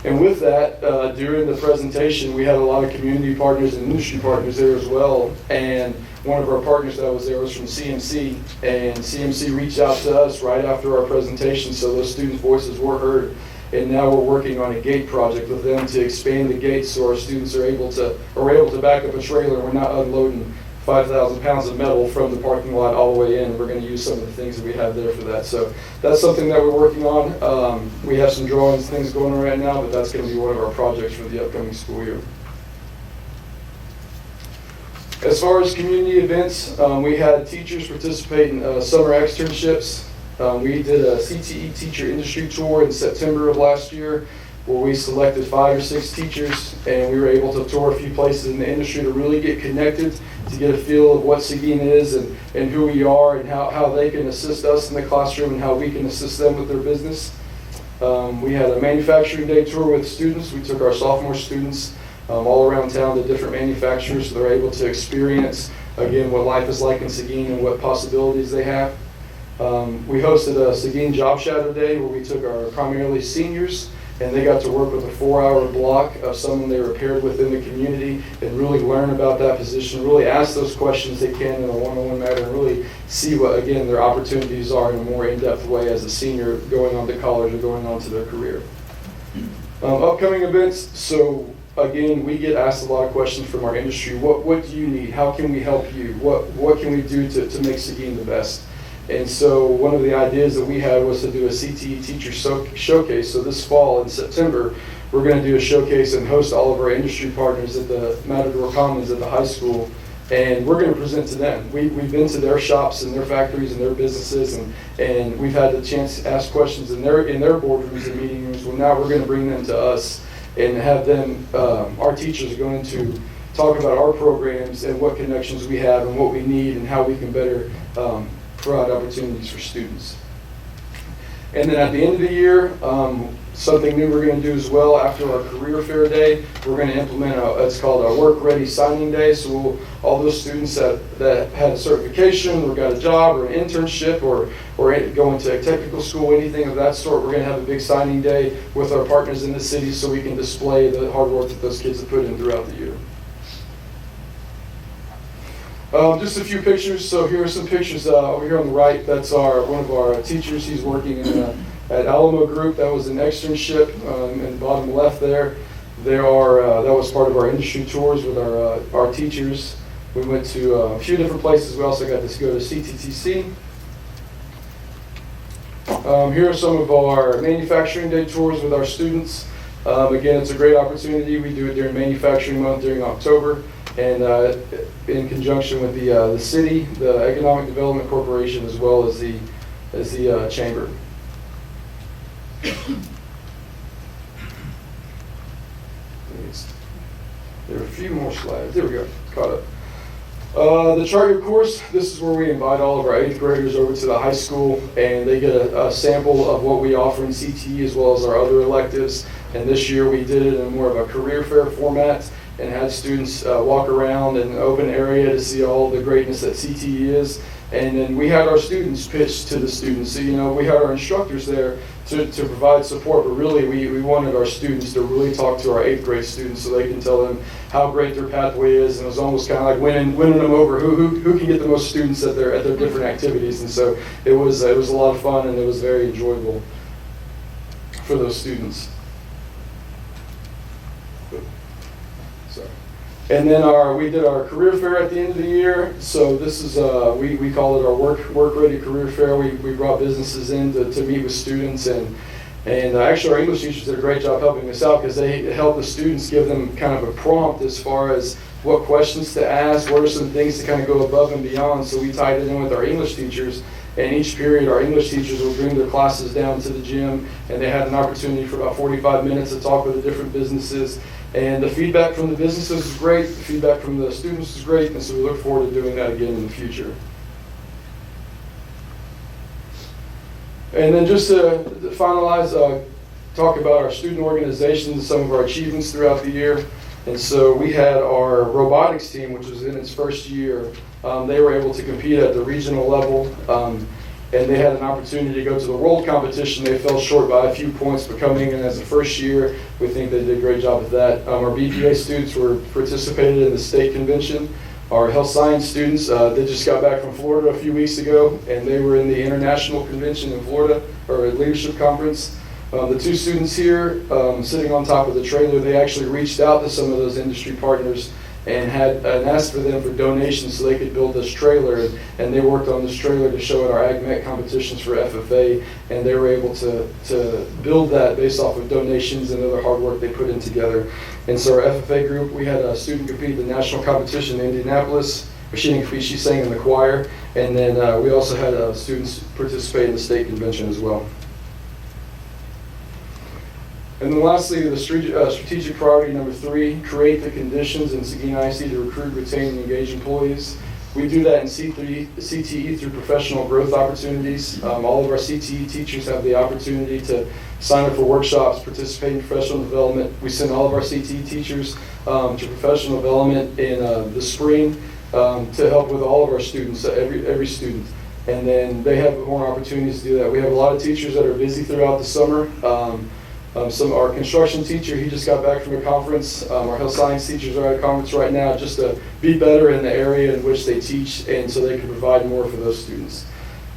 And with that, during the presentation, we had a lot of community partners and industry partners there as well. And one of our partners that was there was from CMC, and CMC reached out to us right after our presentation, so those students' voices were heard. And now we're working on a gate project with them to expand the gates so our students are able to back up a trailer. We're not unloading 5,000 pounds of metal from the parking lot all the way in. We're going to use some of the things that we have there for that. So that's something that we're working on. We have some drawings, things going on right now, but that's going to be one of our projects for the upcoming school year. As far as community events, we had teachers participate in summer externships. We did a CTE teacher industry tour in September of last year, where we selected 5 or 6 teachers, and we were able to tour a few places in the industry to really get connected, to get a feel of what Seguin is and who we are and how they can assist us in the classroom and how we can assist them with their business. We had a manufacturing day tour with students. We took our sophomore students all around town to different manufacturers, so they're able to experience, again, what life is like in Seguin and what possibilities they have. We hosted a Seguin Job Shadow Day where we took our primarily seniors, and they got to work with a 4-hour block of someone they were paired with in the community and really learn about that position, really ask those questions they can in a one-on-one manner, and really see what, again, their opportunities are in a more in-depth way as a senior going on to college or going on to their career. Upcoming events, so again, we get asked a lot of questions from our industry. What do you need? How can we help you? What can we do to make Seguin the best? And so one of the ideas that we had was to do a CTE teacher showcase. So this fall in September, we're going to do a showcase and host all of our industry partners at the Matador Commons at the high school. And we're going to present to them. We've been to their shops and their factories and their businesses, and we've had the chance to ask questions in their boardrooms and meeting rooms. Well, now we're going to bring them to us and have them, our teachers are going to talk about our programs and what connections we have and what we need and how we can better provide opportunities for students. And then at the end of the year, something new we're going to do as well after our career fair day, we're going to implement it's called a work ready signing day. So all those students that had a certification or got a job or an internship or going to a technical school, anything of that sort, we're going to have a big signing day with our partners in the city so we can display the hard work that those kids have put in throughout the year. Just a few pictures. So here are some pictures over here on the right. That's one of our teachers. He's working at Alamo Group. That was an externship in the bottom left there. That was part of our industry tours with our teachers. We went to a few different places. We also got to go to CTTC. Here are some of our manufacturing day tours with our students. Again, it's a great opportunity. We do it during Manufacturing Month during October, and in conjunction with the city, the Economic Development Corporation, as well as the chamber. There are a few more slides. There we go. Caught up. The Chart Your Course, this is where we invite all of our 8th graders over to the high school, and they get a sample of what we offer in CTE as well as our other electives. And this year we did it in more of a career fair format and had students walk around in an open area to see all the greatness that CTE is. And then we had our students pitch to the students. So, we had our instructors there to provide support, but really we wanted our students to really talk to our 8th grade students so they can tell them how great their pathway is. And it was almost kind of like winning them over, who can get the most students at their different activities. And so it was a lot of fun, and it was very enjoyable for those students. And then we did our career fair at the end of the year. So this is, we call it our work ready career fair. We brought businesses in to meet with students, and actually our English teachers did a great job helping us out because they helped the students, give them kind of a prompt as far as what questions to ask, what are some things to kind of go above and beyond. So we tied it in with our English teachers, and each period our English teachers would bring their classes down to the gym, and they had an opportunity for about 45 minutes to talk with the different businesses. And the feedback from the businesses was great, the feedback from the students was great, and so we look forward to doing that again in the future. And then just to finalize, talk about our student organizations, some of our achievements throughout the year. And so we had our robotics team, which was in its first year. They were able to compete at the regional level, and they had an opportunity to go to the world competition. They fell short by a few points, but coming in as a first year, we think they did a great job with that. Our BPA students participated in the state convention. Our health science students, they just got back from Florida a few weeks ago, and they were in the international convention in Florida, or a leadership conference. The 2 students here, sitting on top of the trailer, they actually reached out to some of those industry partners and asked for them for donations so they could build this trailer, and they worked on this trailer to show at our AgMet competitions for FFA, and they were able to build that based off of donations and other hard work they put in together. And so our FFA group, we had a student compete in the national competition in Indianapolis. She didn't compete, she sang in the choir, and then we also had students participate in the state convention as well. And then lastly, the strategic priority number 3, create the conditions in Seguin ISD to recruit, retain, and engage employees. We do that in CTE through professional growth opportunities. All of our CTE teachers have the opportunity to sign up for workshops, participate in professional development. We send all of our CTE teachers to professional development in the spring to help with all of our students, every student. And then they have more opportunities to do that. We have a lot of teachers that are busy throughout the summer. Our construction teacher, he just got back from a conference. Our health science teachers are at a conference right now just to be better in the area in which they teach, and so they can provide more for those students.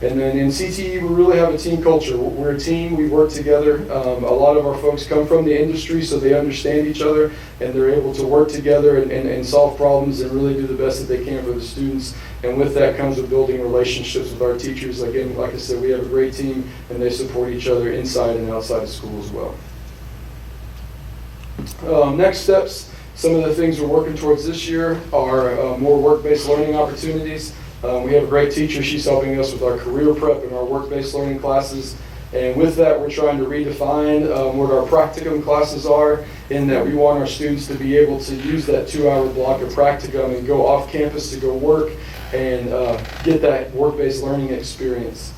And then in CTE, we really have a team culture. We're a team, we work together. A lot of our folks come from the industry, so they understand each other, and they're able to work together and solve problems and really do the best that they can for the students. And with that comes with building relationships with our teachers. Again, like I said, we have a great team, and they support each other inside and outside of school as well. Next steps, some of the things we're working towards this year are more work-based learning opportunities. We have a great teacher. She's helping us with our career prep and our work-based learning classes. And with that, we're trying to redefine what our practicum classes are, in that we want our students to be able to use that 2-hour block of practicum and go off campus to go work and get that work-based learning experience.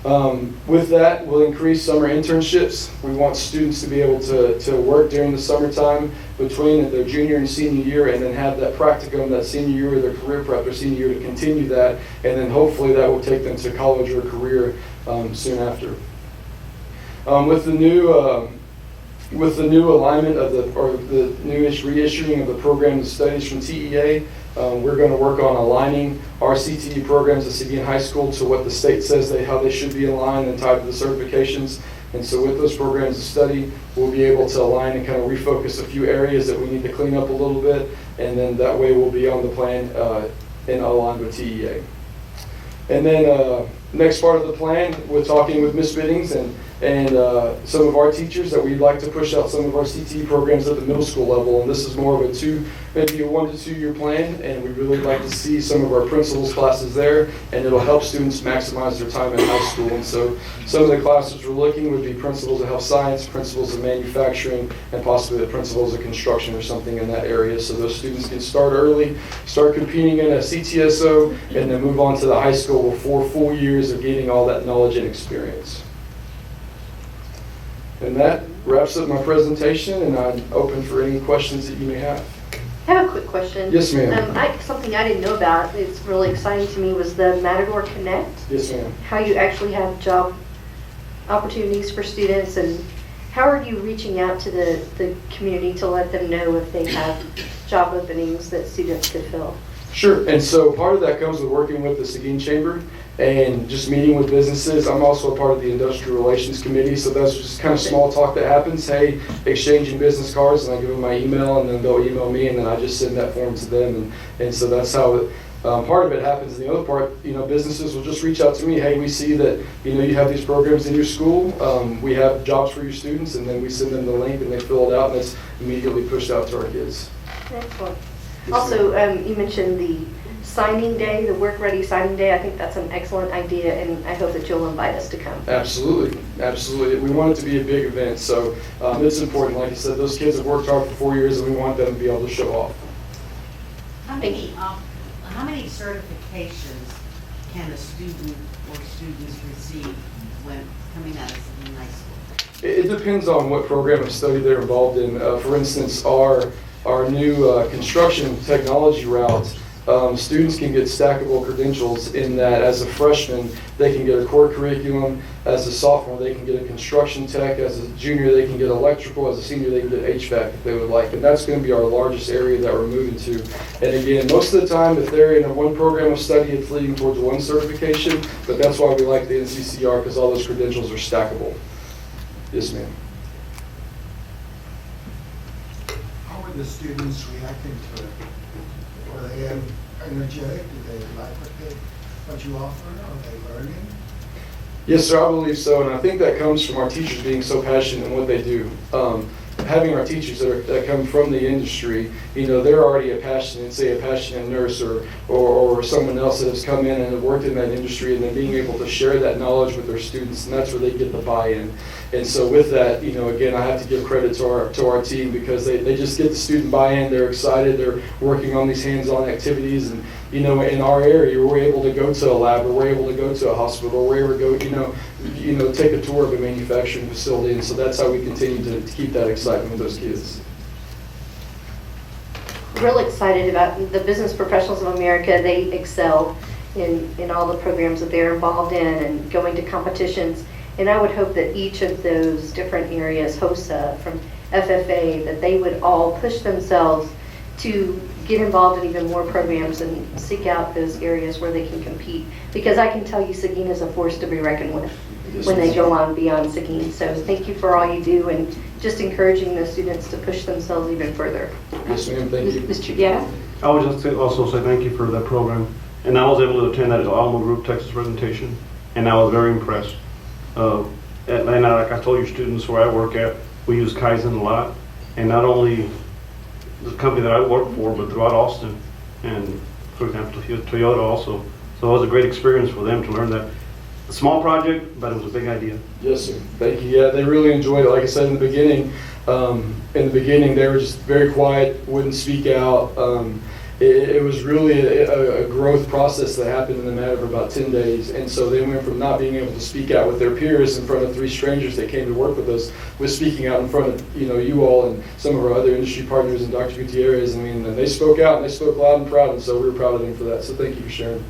With that, we'll increase summer internships. We want students to be able to work during the summertime between their junior and senior year, and then have that practicum that senior year of their career prep their senior year to continue that, and then hopefully that will take them to college or career soon after. With the new alignment of the newish reissuing of the program studies from TEA, we're going to work on aligning our CTE programs at Seguin High School to what the state says how they should be aligned and tied to the certifications. And so with those programs of study, we'll be able to align and kind of refocus a few areas that we need to clean up a little bit, and then that way we'll be on the plan and aligned with TEA. And then next part of the plan, we're talking with Ms. Biddings and some of our teachers that we'd like to push out some of our CTE programs at the middle school level. And this is more of maybe a 1 to 2 year plan, and we'd really like to see some of our principals classes there, and it'll help students maximize their time in high school. And so some of the classes we're looking would be principles of health science, principles of manufacturing, and possibly the principles of construction or something in that area. So those students can start early, start competing in a CTSO, and then move on to the high school with 4 full years of gaining all that knowledge and experience. And that wraps up my presentation, and I'm open for any questions that you may have. I have a quick question. Yes, ma'am. Something I didn't know about, it's really exciting to me, was the Matador Connect. Yes, ma'am. How you actually have job opportunities for students, and how are you reaching out to the community to let them know if they have job openings that students could fill? Sure, and so part of that comes with working with the Seguin Chamber and just meeting with businesses. I'm also a part of the Industrial Relations Committee, so that's just kind of small talk that happens. Hey, exchanging business cards, and I give them my email, and then they'll email me, and then I just send that form to them, and so that's how it, part of it happens. And the other part, businesses will just reach out to me. Hey, we see that you have these programs in your school. We have jobs for your students, and then we send them the link, and they fill it out, and it's immediately pushed out to our kids. Excellent. Also, you mentioned the signing day, the work-ready signing day. I think that's an excellent idea, and I hope that you'll invite us to come. Absolutely, absolutely. We want it to be a big event, so it's important. Like you said, those kids have worked hard for 4 years, and we want them to be able to show off. How many certifications can a student or students receive when coming out of Seguin High School? It depends on what program of study they're involved in. For instance, our new construction technology route, students can get stackable credentials in that as a freshman, they can get a core curriculum. As a sophomore, they can get a construction tech. As a junior, they can get electrical. As a senior, they can get HVAC if they would like. And that's going to be our largest area that we're moving to. And again, most of the time, if they're in one program of study, it's leading towards one certification. But that's why we like the NCCR, because all those credentials are stackable. Yes, ma'am. How are the students reacting to it? Are they energetic? Do they like what you offer? Are they learning? Yes, sir, I believe so, and I think that comes from our teachers being so passionate in what they do. Having our teachers that come from the industry, they're already a passionate nurse or someone else that has come in and have worked in that industry, and then being able to share that knowledge with their students, and that's where they get the buy-in. And so with that, again, I have to give credit to our team, because they just get the student buy-in. They're excited. They're working on these hands-on activities, and in our area, we're able to go to a lab, or we're able to go to a hospital, or we're able to go, take a tour of a manufacturing facility, and so that's how we continue to keep that excitement with those kids. Real excited about the Business Professionals of America. They excel in all the programs that they're involved in and going to competitions. And I would hope that each of those different areas, HOSA, from FFA, that they would all push themselves to get involved in even more programs and seek out those areas where they can compete. Because I can tell you, Seguin is a force to be reckoned with when they go on beyond Seguin. So thank you for all you do, and just encouraging the students to push themselves even further. Yes, ma'am. Thank you. Mr. Yeah? I would just also say thank you for that program. And I was able to attend that Alamo Group Texas presentation, and I was very impressed. And like I told your students where I work at, we use Kaizen a lot, and not only the company that I work for, but throughout Austin, and for example, Toyota also. So it was a great experience for them to learn that. A small project, but it was a big idea. Yes, sir. Thank you. Yeah, they really enjoyed it. Like I said in the beginning, they were just very quiet, wouldn't speak out. it was really a growth process that happened in a matter of about 10 days. And so they went from not being able to speak out with their peers in front of 3 strangers that came to work with us, with speaking out in front of you all and some of our other industry partners and Dr. Gutierrez. I mean, and they spoke out and they spoke loud and proud, and so we were proud of them for that. So thank you for sharing.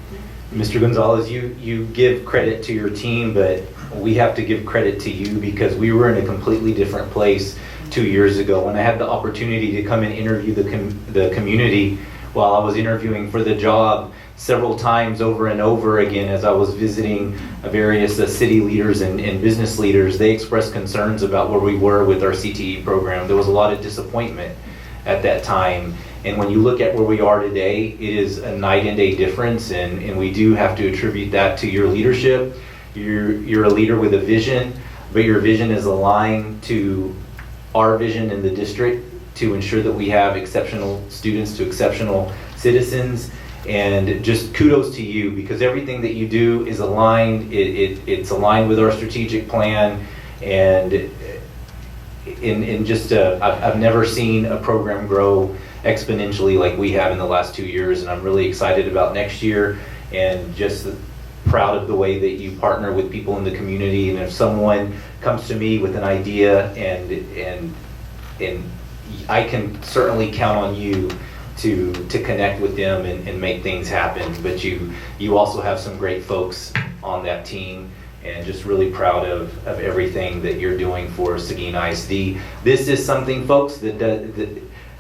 Mr. Gonzalez, you give credit to your team, but we have to give credit to you because we were in a completely different place 2 years ago. When I had the opportunity to come and interview the community while I was interviewing for the job several times over and over again as I was visiting various city leaders and business leaders, they expressed concerns about where we were with our CTE program. There was a lot of disappointment at that time. And when you look at where we are today, it is a night and day difference, and we do have to attribute that to your leadership. You're a leader with a vision, but your vision is aligned to our vision in the district to ensure that we have exceptional students to exceptional citizens. And just kudos to you, because everything that you do is aligned. It's aligned with our strategic plan, and I've never seen a program grow exponentially like we have in the last 2 years, and I'm really excited about next year, and just proud of the way that you partner with people in the community. And if someone comes to me with an idea, and I can certainly count on you to connect with them and make things happen. But you also have some great folks on that team, and just really proud of everything that you're doing for Seguin ISD. This is something, folks, that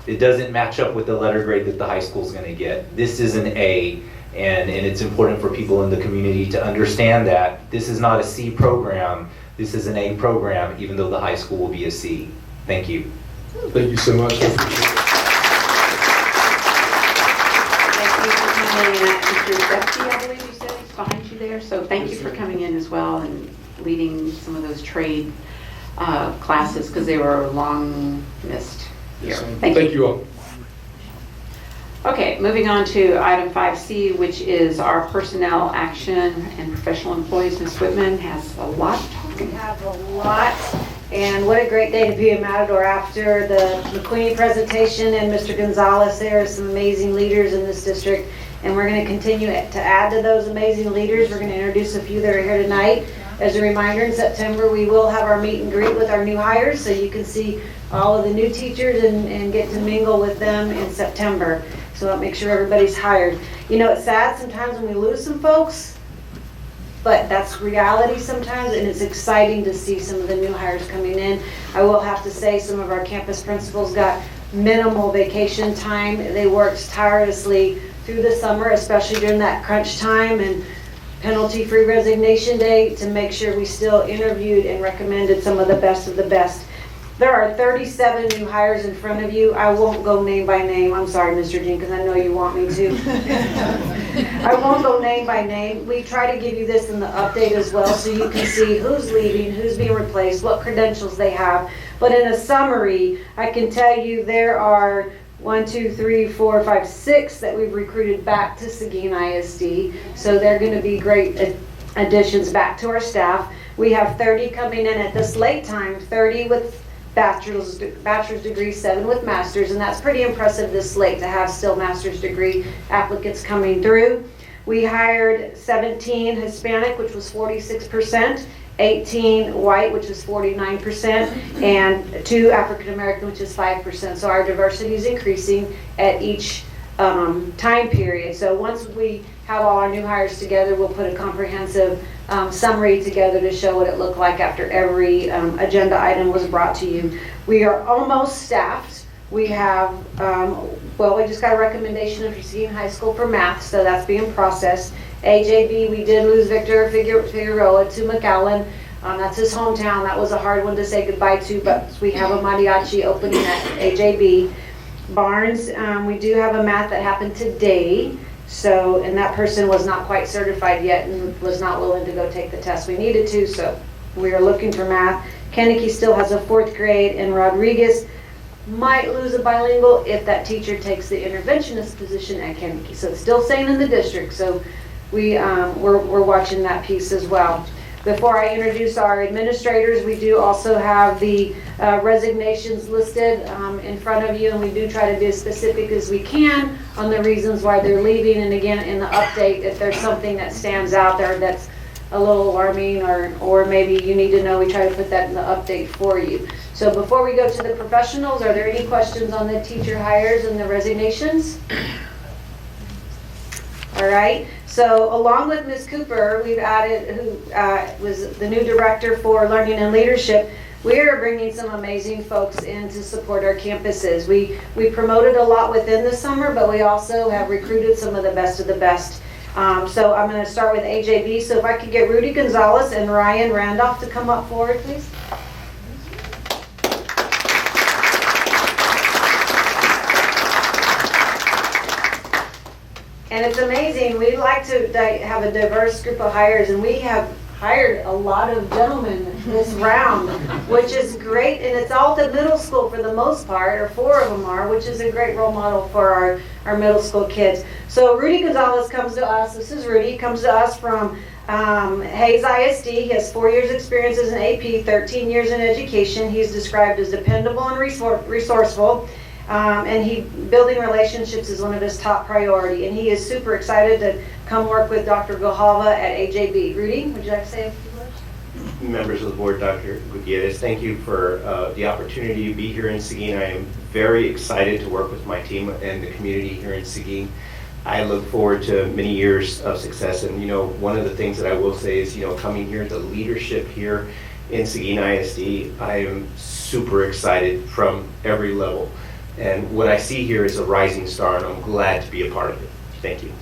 it doesn't match up with the letter grade that the high school is going to get. This is an A, and it's important for people in the community to understand that this is not a C program. This is an A program, even though the high school will be a C. Thank you. Thank you so much. Thank you for coming in. Mr. Deputy, I believe you said is behind you there. So thank you for coming in as well and leading some of those trade classes, because they were long missed here. Yes, Thank you all. Okay, moving on to item 5C, which is our personnel action and professional employees. Ms. Whitman has a lot to talk We about. have a lot, and what a great day to be a Matador after the McQueen presentation and Mr. Gonzalez. There are some amazing leaders in this district, and we're going to continue to add to those amazing leaders. We're going to introduce a few that are here tonight. As a reminder, in September we will have our meet and greet with our new hires, so you can see all of the new teachers and get to mingle with them in September. So that makes sure everybody's hired. You know, it's sad sometimes when we lose some folks, but that's reality sometimes, and it's exciting to see some of the new hires coming in. I will have to say some of our campus principals got minimal vacation time. They worked tirelessly through the summer, especially during that crunch time and penalty-free resignation day, to make sure we still interviewed and recommended some of the best of the best. There are 37 new hires in front of you. I won't go name by name. I'm sorry, Mr. Jean, because I know you want me to. I won't go name by name. We try to give you this in the update as well, so you can see who's leaving, who's being replaced, what credentials they have. But in a summary, I can tell you there are 6 that we've recruited back to Seguin ISD. So they're going to be great additions back to our staff. We have 30 coming in at this late time, 30 with bachelor's degree, 7 with masters, and that's pretty impressive this late to have still master's degree applicants coming through. We hired 17 Hispanic, which was 46%, 18 white, which is 49%, and 2 African American, which is 5%. So our diversity is increasing at each time period. So once we have all our new hires together, we'll put a comprehensive summary together to show what it looked like after every agenda item was brought to you. We are almost staffed. We have, we just got a recommendation for Seguin High School for math, so that's being processed. AJB, we did lose Victor Figueroa to McAllen. That's his hometown. That was a hard one to say goodbye to, but we have a mariachi opening at AJB. Barnes, we do have a math that happened today. So, and that person was not quite certified yet and was not willing to go take the test we needed to, so we are looking for math. Kennedy still has a 4th grade, and Rodriguez might lose a bilingual if that teacher takes the interventionist position at Kennedy. So it's still staying in the district, so we're watching that piece as well. Before I introduce our administrators, we do also have the resignations listed in front of you, and we do try to be as specific as we can on the reasons why they're leaving. And again, in the update, if there's something that stands out there that's a little alarming or maybe you need to know, we try to put that in the update for you. So before we go to the professionals, are there any questions on the teacher hires and the resignations? All right, so along with Ms. Cooper, we've added, who was the new director for learning and leadership, we are bringing some amazing folks in to support our campuses. We promoted a lot within the summer, but we also have recruited some of the best of the best. So I'm going to start with AJB. So if I could get Rudy Gonzalez and Ryan Randolph to come up forward, please. And it's amazing, we like to have a diverse group of hires, and we have hired a lot of gentlemen this round, which is great, and it's all at the middle school for the most part, or 4 of them are, which is a great role model for our middle school kids. So Rudy Gonzalez comes to us, this is Rudy, comes to us from Hayes ISD. He has 4 years experience as an AP, 13 years in education. He's described as dependable and resourceful. And building relationships is one of his top priority, and he is super excited to come work with Dr. Gohava at AJB. Rudy, would you like to say a few words? Members of the board, Dr. Gutierrez, thank you for the opportunity to be here in Seguin. I am very excited to work with my team and the community here in Seguin. I look forward to many years of success, and one of the things that I will say is, coming here, the leadership here in Seguin ISD, I am super excited from every level. And what I see here is a rising star, and I'm glad to be a part of it. Thank you.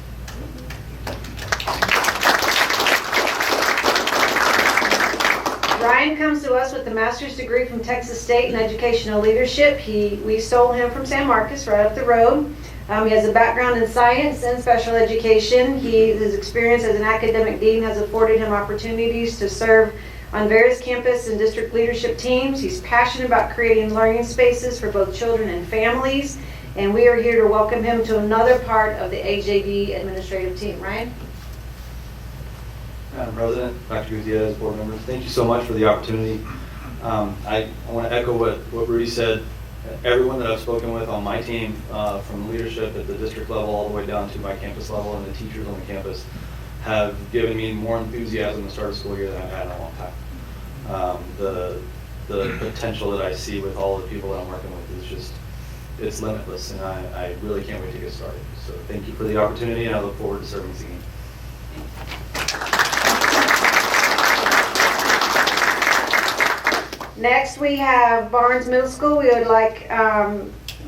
Ryan comes to us with a master's degree from Texas State in educational leadership. We stole him from San Marcos, right up the road. He has a background in science and special education. His experience as an academic dean has afforded him opportunities to serve on various campus and district leadership teams. He's passionate about creating learning spaces for both children and families, and we are here to welcome him to another part of the AJB administrative team. Ryan? Madam President, Dr. Gutierrez, board members, thank you so much for the opportunity. I want to echo what Rudy said. Everyone that I've spoken with on my team, from leadership at the district level all the way down to my campus level, and the teachers on the campus, have given me more enthusiasm to start a school year than I've had in a long time. The potential that I see with all the people that I'm working with is just, it's limitless, and I really can't wait to get started. So thank you for the opportunity, and I look forward to serving Seguin. Next we have Barnes Middle School. We would like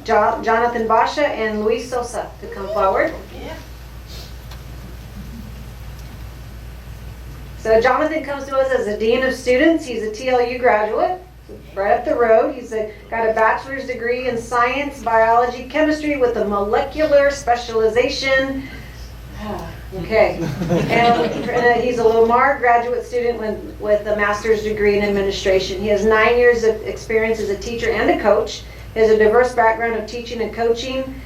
Jonathan Basha and Luis Sosa to come forward. So Jonathan comes to us as a Dean of Students. He's a TLU graduate, right up the road. He's got a bachelor's degree in science, biology, chemistry with a molecular specialization. Okay. And he's a Lamar graduate student with a master's degree in administration. He has 9 years of experience as a teacher and a coach. He has a diverse background of teaching and coaching.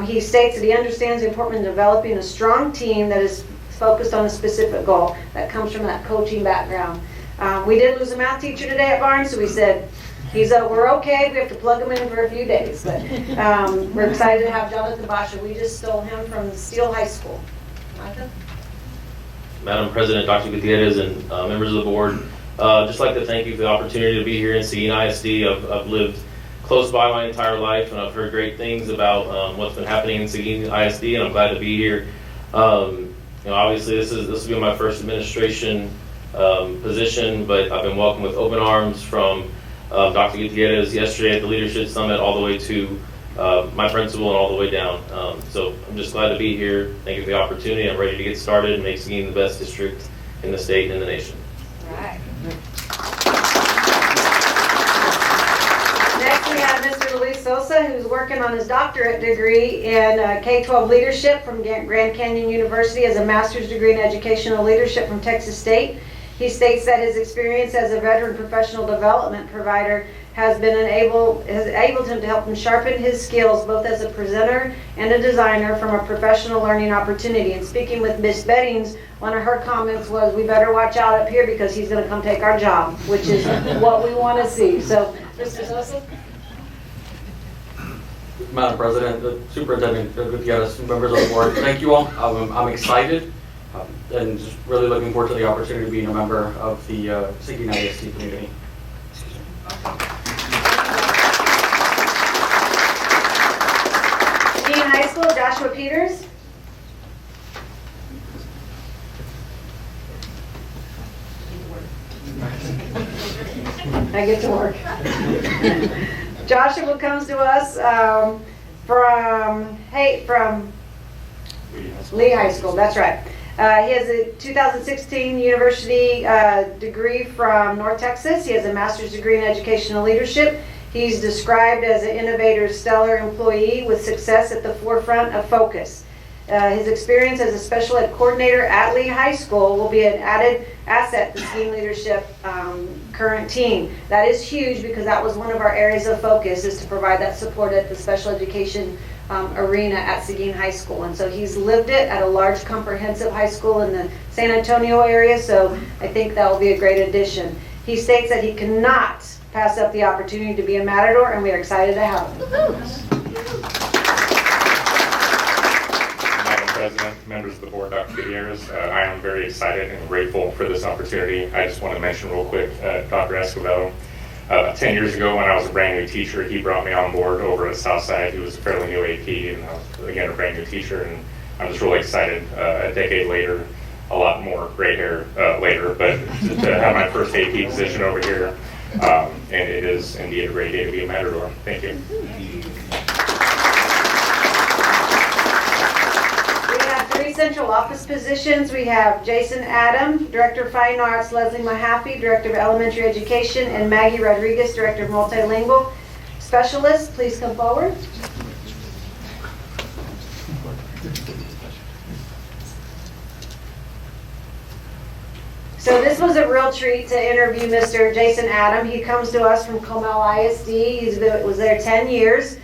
He states that he understands the importance of developing a strong team that is focused on a specific goal. That comes from that coaching background. We did lose a math teacher today at Barnes, so we said, we're okay, we have to plug him in for a few days. But we're excited to have Jonathan Basha. We just stole him from Steele High School. Martha? Madam President, Dr. Gutierrez, and members of the board, just like to thank you for the opportunity to be here in Seguin ISD. I've lived close by my entire life, and I've heard great things about what's been happening in Seguin ISD, and I'm glad to be here. Obviously, this will be my first administration position, but I've been welcomed with open arms from Dr. Gutierrez yesterday at the Leadership Summit, all the way to my principal and all the way down. So I'm just glad to be here. Thank you for the opportunity. I'm ready to get started and make Seguin the best district in the state and in the nation. All right. Next we have Mr. Luis Sosa, who's working on his doctorate degree in K-12 leadership from Grand Canyon University, as a master's degree in educational leadership from Texas State. He states that his experience as a veteran professional development provider has enabled him to help him sharpen his skills both as a presenter and a designer from a professional learning opportunity. And speaking with Miss Bettings, one of her comments was, we better watch out up here because he's going to come take our job, which is what we want to see. So, Mr. Sosa? Madam President, the Superintendent, Gutierrez, members of the board, thank you all. I'm excited and just really looking forward to the opportunity of being a member of the Seguin ISD community. Seguin High School, Joshua Peters. I get to work. Joshua comes to us from Lee High School, that's right. He has a 2016 university degree from North Texas. He has a master's degree in educational leadership. He's described as an innovator, stellar employee with success at the forefront of focus. His experience as a special ed coordinator at Lee High School will be an added asset to Seguin Leadership current team. That is huge because that was one of our areas of focus, is to provide that support at the special education arena at Seguin High School. And so he's lived it at a large comprehensive high school in the San Antonio area, so I think that will be a great addition. He states that he cannot pass up the opportunity to be a Matador, and we are excited to have him. Madam President, members of the board, Dr. Gutierrez, I am very excited and grateful for this opportunity. I just want to mention real quick, Dr. Escobedo, 10 years ago when I was a brand new teacher, he brought me on board over at Southside. He was a fairly new AP, and I was, again, a brand new teacher, and I'm just really excited. A decade later, a lot more gray hair later, but to have my first AP position over here, and it is indeed a great day to be a Matador. Thank you. We have 3 central office positions. We have Jason Adam, Director of Fine Arts, Leslie Mahaffey, Director of Elementary Education, and Maggie Rodriguez, Director of Multilingual Specialists. Please come forward. So this was a real treat to interview Mr. Jason Adam. He comes to us from Comel ISD. He was there 10 years.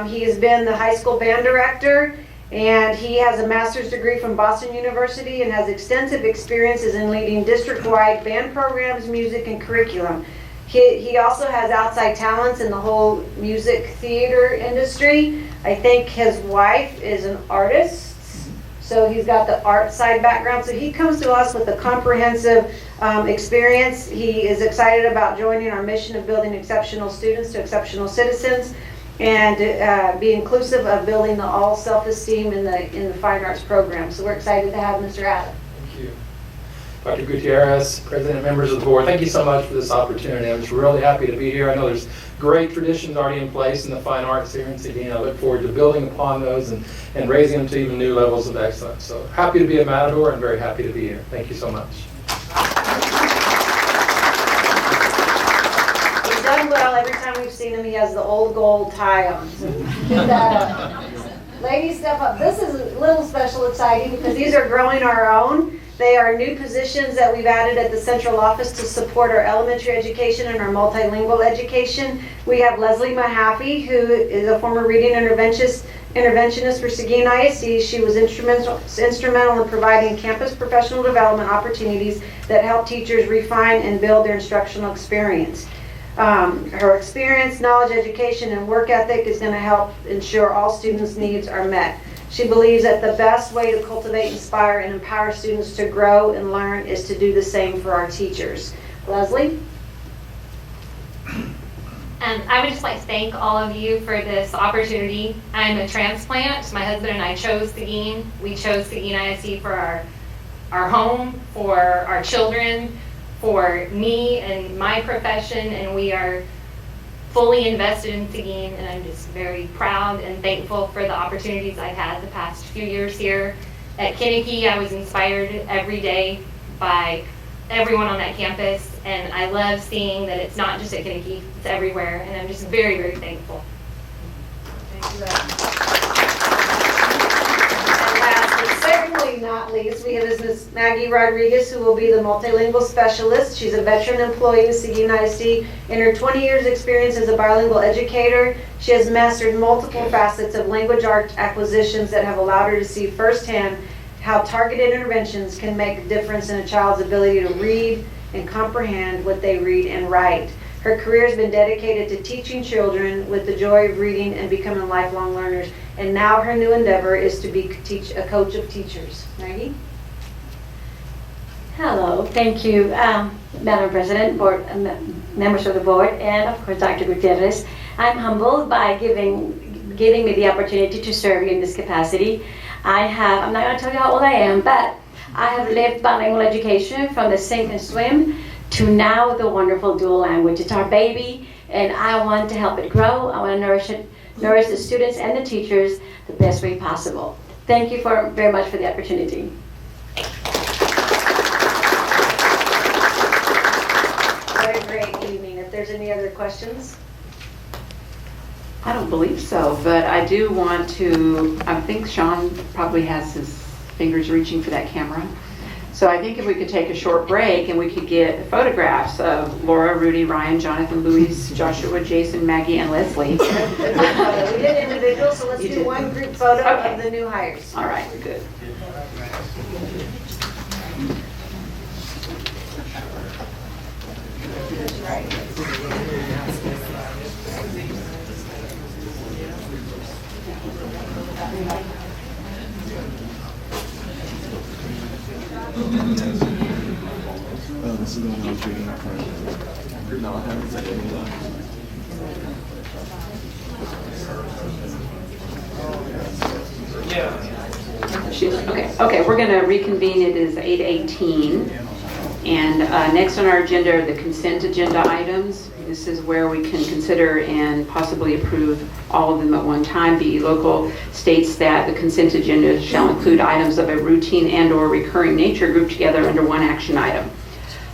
He has been the high school band director, and he has a master's degree from Boston University and has extensive experiences in leading district-wide band programs, music, and curriculum. He also has outside talents in the whole music theater industry. I think his wife is an artist, so he's got the art side background. So he comes to us with a comprehensive experience. He is excited about joining our mission of building exceptional students to exceptional citizens, and be inclusive of building the all self-esteem in the fine arts program. So we're excited to have Mr. Adam. Thank you. Dr. Gutierrez, President, members of the board, thank you so much for this opportunity. I'm just really happy to be here. I know there's great traditions already in place in the fine arts here in Seguin. I look forward to building upon those and raising them to even new levels of excellence. So happy to be a Matador and very happy to be here. Thank you so much. He's done well. Every time we've seen him, he has the old gold tie on. So get that up. Ladies, step up. This is a little special exciting because these are growing our own. They are new positions that we've added at the central office to support our elementary education and our multilingual education. We have Leslie Mahaffey, who is a former reading interventionist for Seguin ISD. She was instrumental in providing campus professional development opportunities that help teachers refine and build their instructional experience. Her experience, knowledge, education, and work ethic is going to help ensure all students' needs are met. She believes that the best way to cultivate, inspire, and empower students to grow and learn is to do the same for our teachers. Leslie? I would just like to thank all of you for this opportunity. I'm a transplant. My husband and I chose Seguin. We chose Seguin ISD for our home, for our children, for me and my profession, and we are fully invested in Seguin, and I'm just very proud and thankful for the opportunities I've had the past few years here. At Kinnicky, I was inspired every day by everyone on that campus, and I love seeing that it's not just at Kinnicky, it's everywhere, and I'm just very, very thankful. Thank you, Leslie. And last but certainly not least, we have Ms. Maggie Rodriguez, who will be the multilingual specialist. She's a veteran employee with Seguin ISD. In her 20 years experience as a bilingual educator, she has mastered multiple facets of language art acquisitions that have allowed her to see firsthand how targeted interventions can make a difference in a child's ability to read and comprehend what they read and write. Her career has been dedicated to teaching children with the joy of reading and becoming lifelong learners. And now her new endeavor is to be a coach of teachers. Maggie? Hello, thank you, Madam President, board, members of the board, and of course Dr. Gutierrez. I'm humbled by giving me the opportunity to serve you in this capacity. I'm not going to tell you how old I am, but I have lived bilingual education from the sink and swim to now the wonderful dual language. It's our baby, and I want to help it grow. I want to nourish the students and the teachers the best way possible. Thank you very much for the opportunity. What a great evening. If there's any other questions? I don't believe so, but I do want to, I think Sean probably has his fingers reaching for that camera. So I think if we could take a short break and we could get photographs of Laura, Rudy, Ryan, Jonathan, Luis, Joshua, Jason, Maggie, and Leslie. We did individuals, so let's do one group photo of the new hires. All right, good. Oh, this is the one I was reading for. No, I haven't said Okay, we're going to reconvene. It is 8:18. And next on our agenda are the consent agenda items. This is where we can consider and possibly approve all of them at one time. The local states that the consent agenda shall include items of a routine and/or recurring nature grouped together under one action item.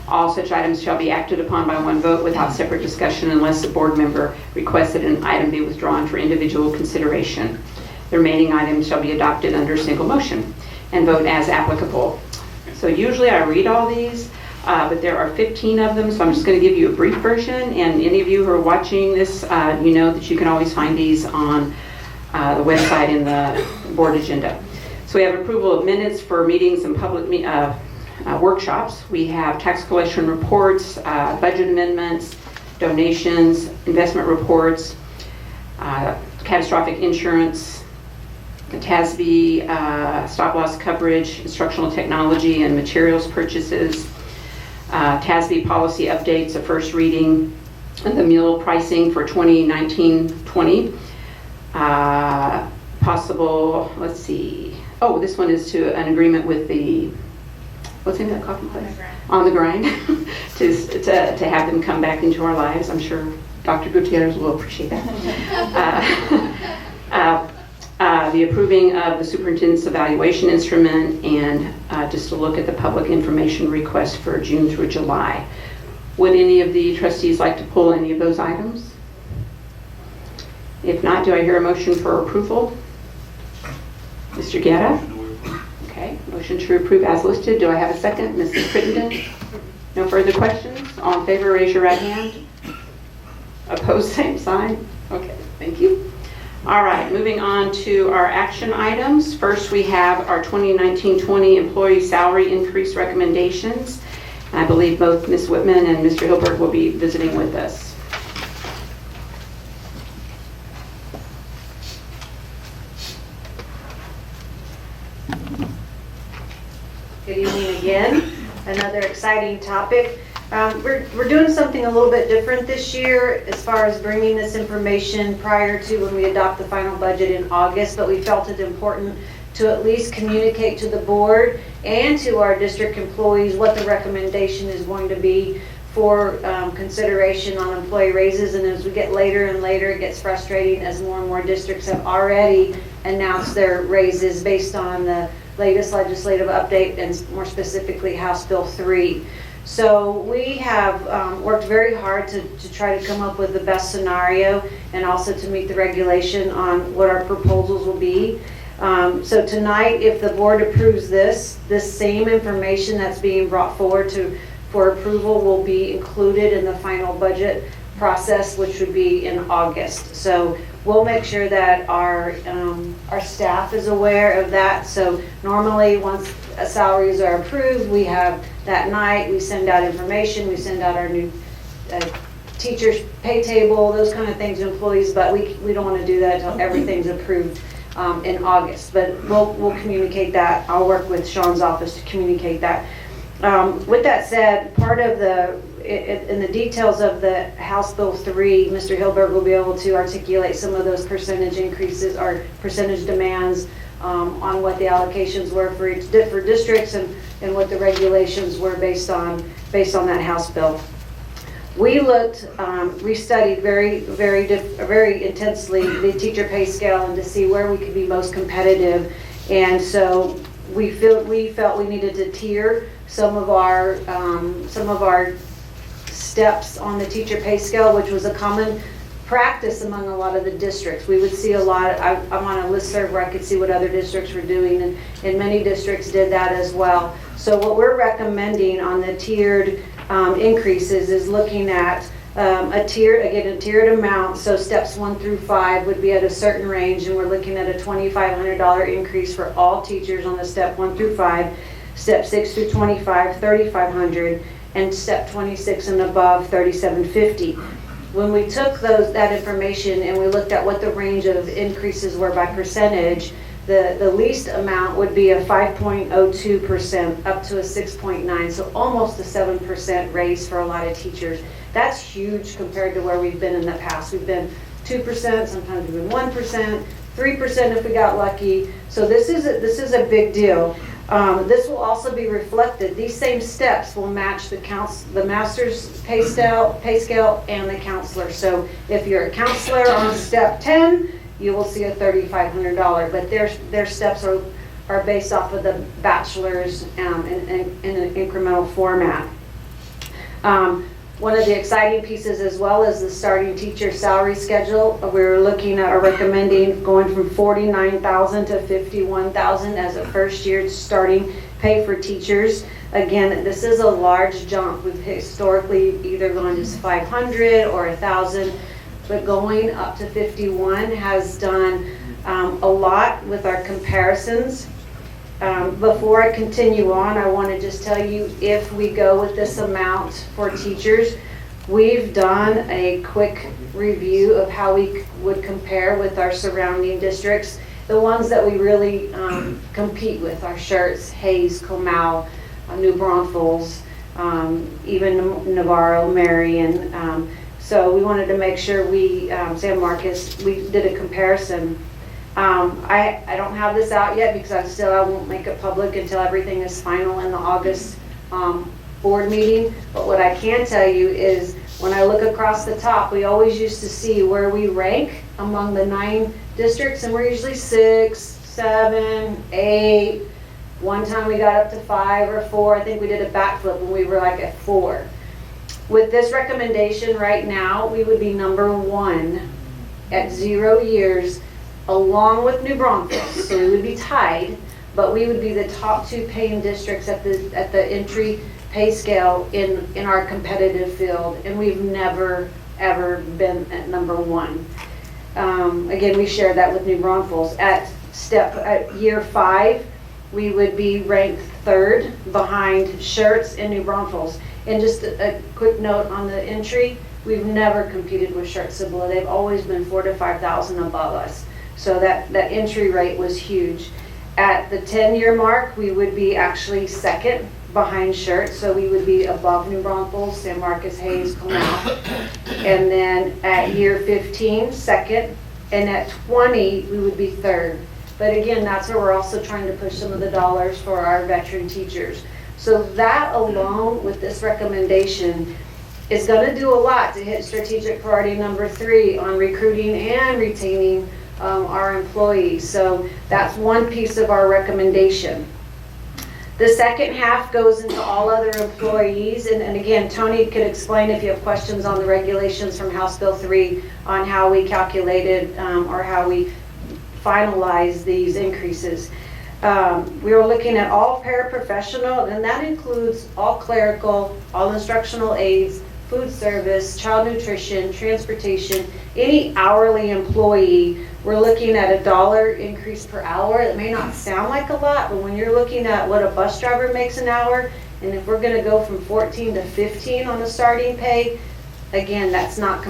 All such items shall be acted upon by one vote without separate discussion unless a board member requests that an item be withdrawn for individual consideration. The remaining items shall be adopted under single motion and vote as applicable. So usually I read all these, but there are 15 of them, so I'm just going to give you a brief version. And any of you who are watching this, you know that you can always find these on the website in the board agenda. So we have approval of minutes for meetings and public workshops. We have tax collection reports, budget amendments, donations, investment reports, catastrophic insurance, Hasbi, stop loss coverage, instructional technology and materials purchases, Hasbi policy updates, a first reading, and the meal pricing for 2019-20. Possible, let's see. Oh, this one is to an agreement with the, what's the name of that coffee place? On the Grind. to have them come back into our lives. I'm sure Dr. Gutierrez will appreciate that. The approving of the superintendent's evaluation instrument, and just to look at the public information request for June through July. Would any of the trustees like to pull any of those items? If not, do I hear a motion for approval? Mr. Guerra? Okay, motion to approve as listed. Do I have a second? Mrs. Crittenden? No further questions? All in favor, raise your right hand. Opposed, same sign. Okay, thank you. All right, moving on to our action items. First, we have our 2019-20 employee salary increase recommendations. I believe both Ms. Whitman and Mr. Hilbert will be visiting with us. Good evening again. Another exciting topic. We're doing something a little bit different this year as far as bringing this information prior to when we adopt the final budget in August, but we felt it important to at least communicate to the board and to our district employees what the recommendation is going to be for consideration on employee raises. And as we get later and later, it gets frustrating as more and more districts have already announced their raises based on the latest legislative update, and more specifically House Bill 3. So we have worked very hard to try to come up with the best scenario and also to meet the regulation on what our proposals will be. So tonight, if the board approves this same information that's being brought forward for approval will be included in the final budget process, which would be in August. So we'll make sure that our staff is aware of that. So normally, once salaries are approved, we have that night, we send out information, we send out our new teachers' pay table, those kind of things to employees, but we don't want to do that until everything's approved in August. But we'll communicate that. I'll work with Sean's office to communicate that. With that said, part of in the details of the House Bill 3, Mr. Hilberg will be able to articulate some of those percentage increases or percentage demands on what the allocations were for districts and what the regulations were based on that House bill. We studied very intensely the teacher pay scale and to see where we could be most competitive. And so we felt we needed to tier some of our steps on the teacher pay scale, which was a common practice among a lot of the districts. We would see a lot, I'm on a listserv where I could see what other districts were doing, and many districts did that as well. So what we're recommending on the tiered increases is looking at a tiered amount. So steps 1 through 5 would be at a certain range, and we're looking at a $2,500 increase for all teachers on the step 1 through 5, step 6 through 25, $3,500, and step 26 and above, $3,750. When we took that information and we looked at what the range of increases were by percentage, the least amount would be a 5.02% up to a 6.9%, so almost a 7% raise for a lot of teachers. That's huge compared to where we've been in the past. We've been 2%, sometimes we've been 1%, 3% if we got lucky. So this is a big deal. This will also be reflected. These same steps will match the master's pay scale and the counselor. So if you're a counselor on step 10, you will see a $3,500, but their steps are based off of the bachelor's in an incremental format. One of the exciting pieces as well is the starting teacher salary schedule. We're looking at or recommending going from $49,000 to $51,000 as a first year starting pay for teachers. Again, this is a large jump. We've historically either gone to $500 or $1,000, but going up to 51 has done a lot with our comparisons. Before I continue on, I want to just tell you, if we go with this amount for teachers, we've done a quick review of how we would compare with our surrounding districts. The ones that we really compete with are Schertz, Hayes, Comal, New Braunfels, even Navarro, Marion. So we wanted to make sure San Marcos, we did a comparison. I don't have this out yet because I won't make it public until everything is final in the August board meeting. But what I can tell you is when I look across the top, we always used to see where we rank among the 9 districts, and we're usually 6, 7, 8. One time we got up to 5 or 4. I think we did a backflip when we were like at 4. With this recommendation right now, we would be number 1 at 0 years, along with New Braunfels. So we would be tied, but we would be the top 2 paying districts at the entry pay scale in our competitive field, and we've never ever been at number 1. Again, we shared that with New Braunfels. At year 5, we would be ranked 3rd behind Schertz and New Braunfels. And just a quick note on the entry, we've never competed with Schertz Cibola. They've always been 4,000 to 5,000 above us. So that entry rate was huge. At the 10-year mark, we would be actually 2nd behind Schertz, so we would be above New Braunfels, San Marcos, Hayes, Comal. And then at year 15, 2nd, and at 20, we would be 3rd. But again, that's where we're also trying to push some of the dollars for our veteran teachers. So that alone with this recommendation is going to do a lot to hit strategic priority number 3 on recruiting and retaining our employees. So that's one piece of our recommendation. The second half goes into all other employees, and again, Tony could explain if you have questions on the regulations from House Bill 3 on how we calculated or how we finalize these increases. We are looking at all paraprofessional, and that includes all clerical, all instructional aides, food service, child nutrition, transportation, any hourly employee. We're looking at a $1 increase per hour. It may not sound like a lot, but when you're looking at what a bus driver makes an hour, and if we're going to go from 14 to 15 on the starting pay, again, that's not,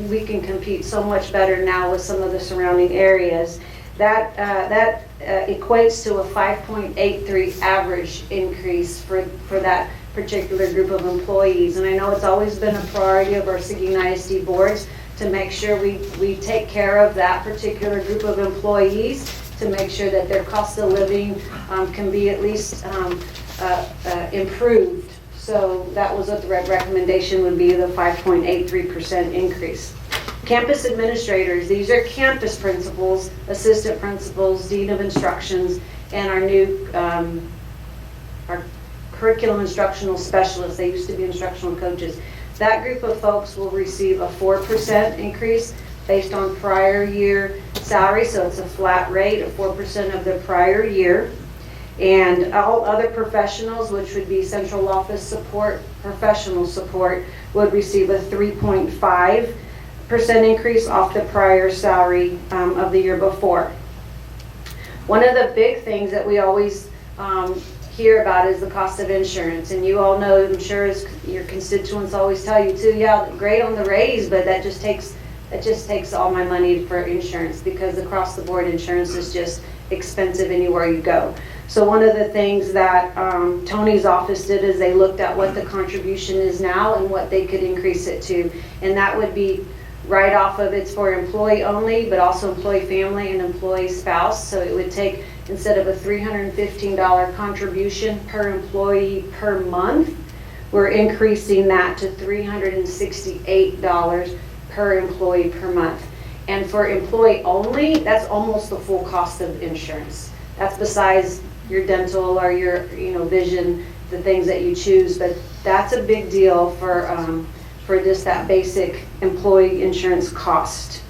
we can compete so much better now with some of the surrounding areas. That equates to a 5.83 average increase for that particular group of employees. And I know it's always been a priority of our Seguin ISD boards to make sure we take care of that particular group of employees, to make sure that their cost of living can be at least improved. So that was what the recommendation would be, the 5.83% increase. Campus administrators, these are campus principals, assistant principals, dean of instructions, and our new our curriculum instructional specialists. They used to be instructional coaches. That group of folks will receive a 4% increase based on prior year salary, so it's a flat rate of 4% of the prior year. And all other professionals, which would be central office support, professional support, would receive a 3.5% increase off the prior salary of the year before. One of the big things that we always hear about is the cost of insurance, and you all know, I'm sure as your constituents always tell you too, yeah, great on the raise, but that just takes all my money for insurance, because across the board insurance is just expensive anywhere you go. So one of the things that Tony's office did is they looked at what the contribution is now and what they could increase it to, and that would be right off of, it's for employee only, but also employee family and employee spouse. So it would take, instead of a $315 contribution per employee per month, we're increasing that to $368 per employee per month. And for employee only, that's almost the full cost of insurance. That's besides your dental or your vision, the things that you choose, but that's a big deal for just that basic employee insurance cost.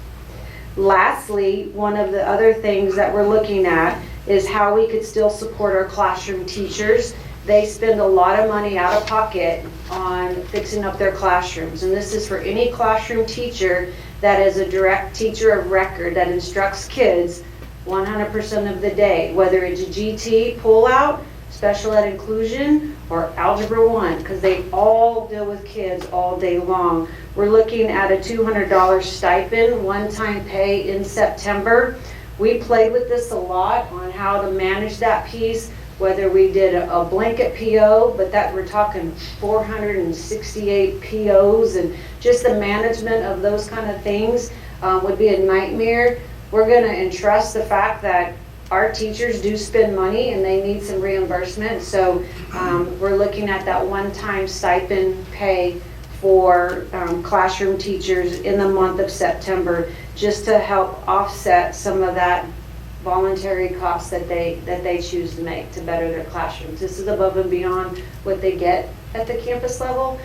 Lastly, one of the other things that we're looking at is how we could still support our classroom teachers. They spend a lot of money out of pocket on fixing up their classrooms, and this is for any classroom teacher that is a direct teacher of record that instructs kids 100% of the day, whether it's a GT, pull-out, special ed inclusion, or Algebra 1, because they all deal with kids all day long. We're looking at a $200 stipend, one-time pay in September. We played with this a lot on how to manage that piece, whether we did a blanket PO, but that we're talking 468 POs, and just the management of those kind of things would be a nightmare. We're going to entrust the fact that our teachers do spend money and they need some reimbursement. So we're looking at that one-time stipend pay for classroom teachers in the month of September, just to help offset some of that voluntary costs that they choose to make to better their classrooms. This is above and beyond what they get at the campus level,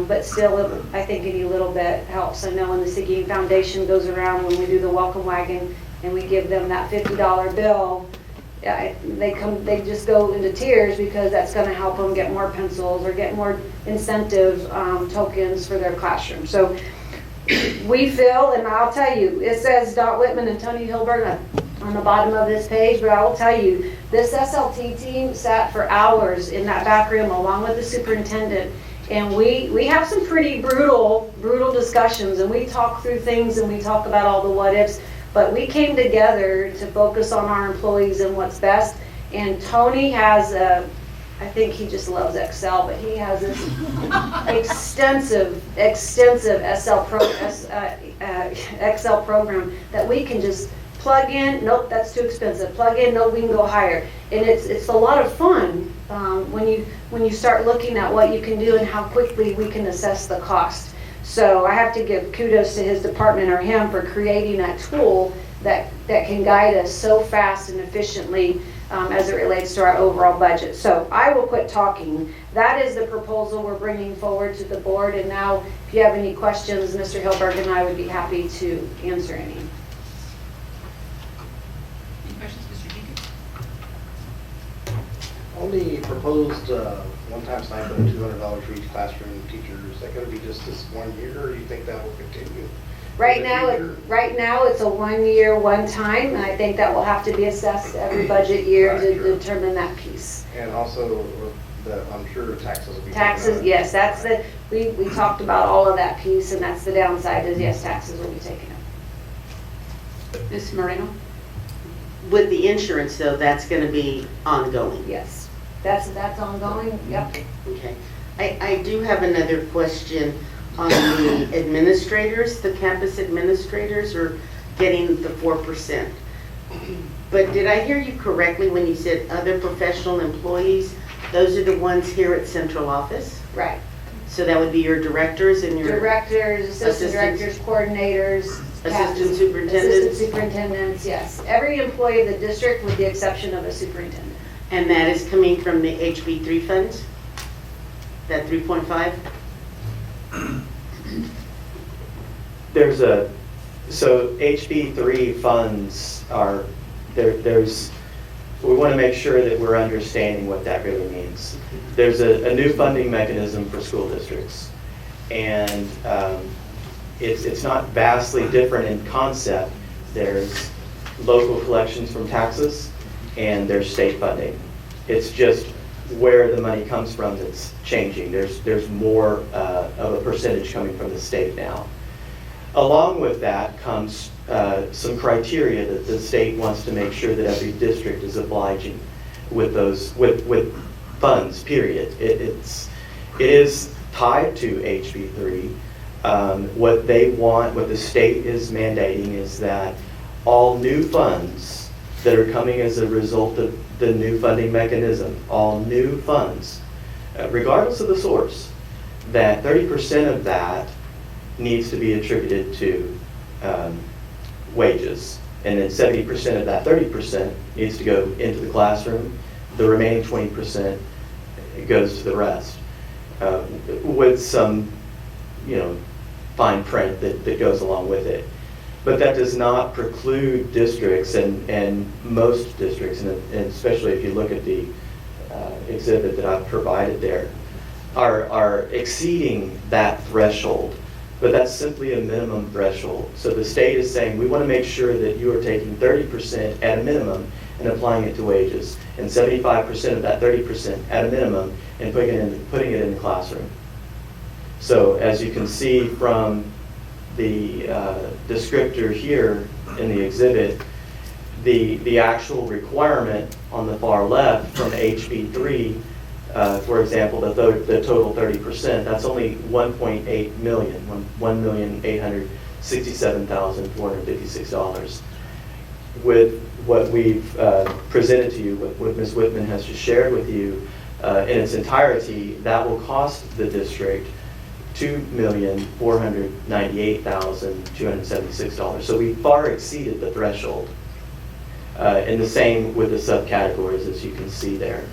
but still, I think any little bit helps. I know when the Seguin Foundation goes around, when we do the welcome wagon and we give them that $50 bill, they just go into tears, because that's going to help them get more pencils or get more incentive tokens for their classroom. So we feel, and I'll tell you, it says Dot Whitman and Tony Hilberg on the bottom of this page, but I will tell you, this SLT team sat for hours in that back room along with the superintendent, and we have some pretty brutal discussions, and we talk through things and we talk about all the what ifs, but we came together to focus on our employees and what's best. And Tony has I think he just loves Excel, but he has this extensive Excel program that we can just plug in. Nope, that's too expensive. Plug in. Nope, we can go higher. And it's a lot of fun when you start looking at what you can do and how quickly we can assess the cost. So I have to give kudos to his department, or him, for creating that tool that can guide us so fast and efficiently as it relates to our overall budget. So I will quit talking. That is the proposal we're bringing forward to the board. And now, if you have any questions, Mr. Hilberg and I would be happy to answer any. On the proposed one-time stipend of $200 for each classroom teacher, is that going to be just this 1 year, or do you think that will continue? Right now, it's a 1 year, one time, and I think that will have to be assessed every budget year to determine that piece. And also, I'm sure taxes will be. Taxes, yes, that's we talked about all of that piece, and that's the downside is, yes, taxes will be taken up. Ms. Moreno? With the insurance, though, that's going to be ongoing. Yes, that's ongoing, yep. Okay. I do have another question on the administrators. The campus administrators are getting the 4%. But did I hear you correctly when you said other professional employees? Those are the ones here at central office? Right. So that would be your directors and your... Directors, assistant directors, coordinators. Assistant superintendents? Assistant superintendents, yes. Every employee of the district with the exception of a superintendent. And that is coming from the HB3 funds? That 3.5? There's a, so HB3 funds are, there's, we want to make sure that we're understanding what that really means. There's a new funding mechanism for school districts, and it's not vastly different in concept. There's local collections from taxes, and there's state funding. It's just where the money comes from that's changing. There's more of a percentage coming from the state now. Along with that comes some criteria that the state wants to make sure that every district is obliging with those with funds. Period. It is tied to HB3. What they want, what the state is mandating, is that all new funds that are coming as a result of the new funding mechanism, all new funds, regardless of the source, that 30% of that needs to be attributed to wages. And then 70% of that 30% needs to go into the classroom. The remaining 20% goes to the rest, with some, fine print that goes along with it. But that does not preclude districts, and most districts, and especially if you look at the exhibit that I've provided there, are exceeding that threshold. But that's simply a minimum threshold. So the state is saying, we want to make sure that you are taking 30% at a minimum and applying it to wages, and 75% of that 30% at a minimum and putting it in the classroom. So as you can see from the descriptor here in the exhibit, the actual requirement on the far left from HB3, for example, the total 30%, that's only $1.8 million, $1,867,456. With what we've presented to you, what Ms. Whitman has just shared with you, in its entirety, that will cost the district $2,498,276. So we far exceeded the threshold. And the same with the subcategories, as you can see there.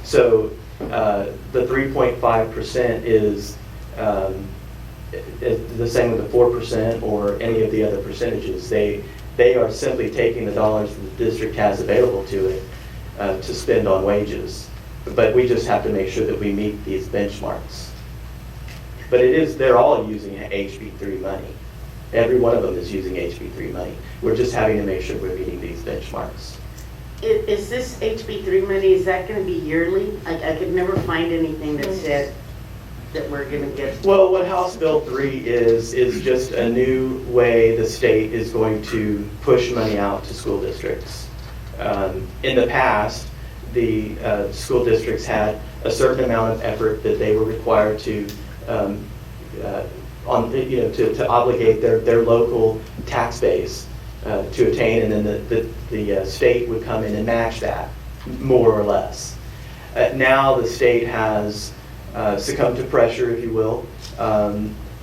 So the 3.5% is the same with the 4% or any of the other percentages. They are simply taking the dollars that the district has available to it to spend on wages. But we just have to make sure that we meet these benchmarks. But they're all using HB3 money. Every one of them is using HB3 money. We're just having to make sure we're meeting these benchmarks. Is this HB3 money, is that going to be yearly? I could never find anything that said that we're going to get. Well, what House Bill 3 is just a new way the state is going to push money out to school districts. In the past, the school districts had a certain amount of effort that they were required to to obligate their local tax base to attain, and then the state would come in and match that, more or less. Now the state has succumbed to pressure, if you will,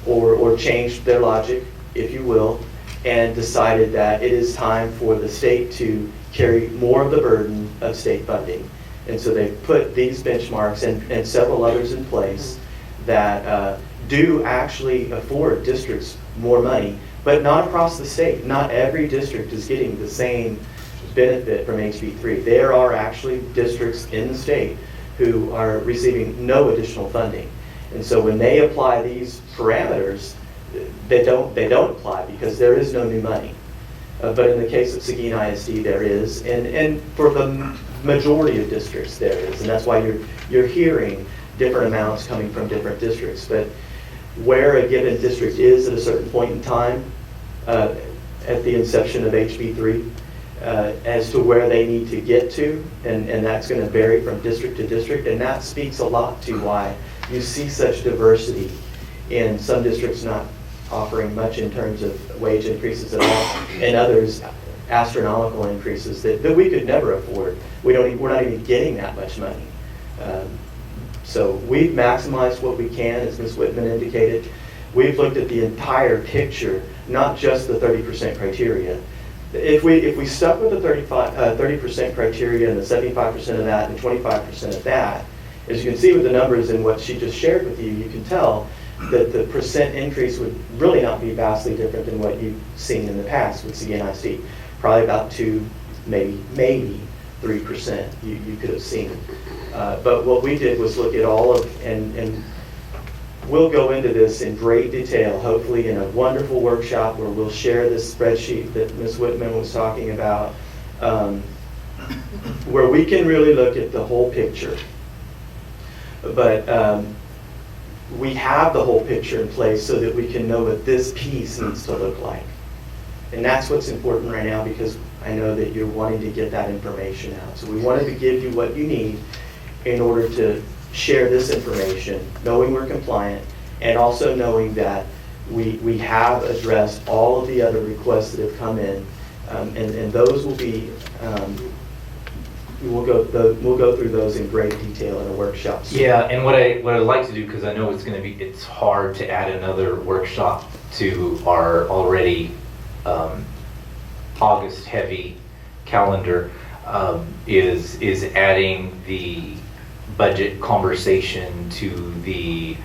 or changed their logic, if you will, and decided that it is time for the state to carry more of the burden of state funding. And so they've put these benchmarks and several others in place that do actually afford districts more money, but not across the state. Not every district is getting the same benefit from HB3. There are actually districts in the state who are receiving no additional funding. And so when they apply these parameters, they don't apply because there is no new money. But in the case of Seguin ISD, there is, and for the majority of districts, there is. And that's why you're hearing different amounts coming from different districts. But where a given district is at a certain point in time, at the inception of HB3, as to where they need to get to, and that's going to vary from district to district, and that speaks a lot to why you see such diversity in some districts not offering much in terms of wage increases at all, and others astronomical increases that we could never afford. We're not even getting that much money. So we've maximized what we can, as Ms. Whitman indicated. We've looked at the entire picture, not just the 30% criteria. If we stuck with the 30% criteria and the 75% of that and 25% of that, as you can see with the numbers and what she just shared with you, you can tell that the percent increase would really not be vastly different than what you've seen in the past with Seguin ISD. Probably about 2, maybe 3% you could have seen. But what we did was look at all of, and we'll go into this in great detail, hopefully in a wonderful workshop where we'll share this spreadsheet that Ms. Whitman was talking about, where we can really look at the whole picture. But we have the whole picture in place so that we can know what this piece needs to look like. And that's what's important right now, because I know that you're wanting to get that information out. So we wanted to give you what you need in order to share this information, knowing we're compliant, and also knowing that we have addressed all of the other requests that have come in, and those will be, we'll go through those in great detail in a workshop. Yeah, and what I'd like to do, because I know it's hard to add another workshop to our already August heavy calendar, is adding the budget conversation to the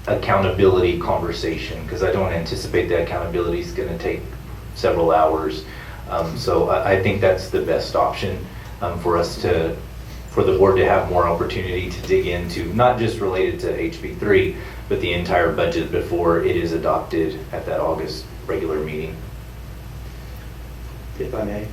accountability conversation, because I don't anticipate that accountability is going to take several hours. So I think that's the best option for the board to have more opportunity to dig into, not just related to HB3, but the entire budget before it is adopted at that August regular meeting. If I may.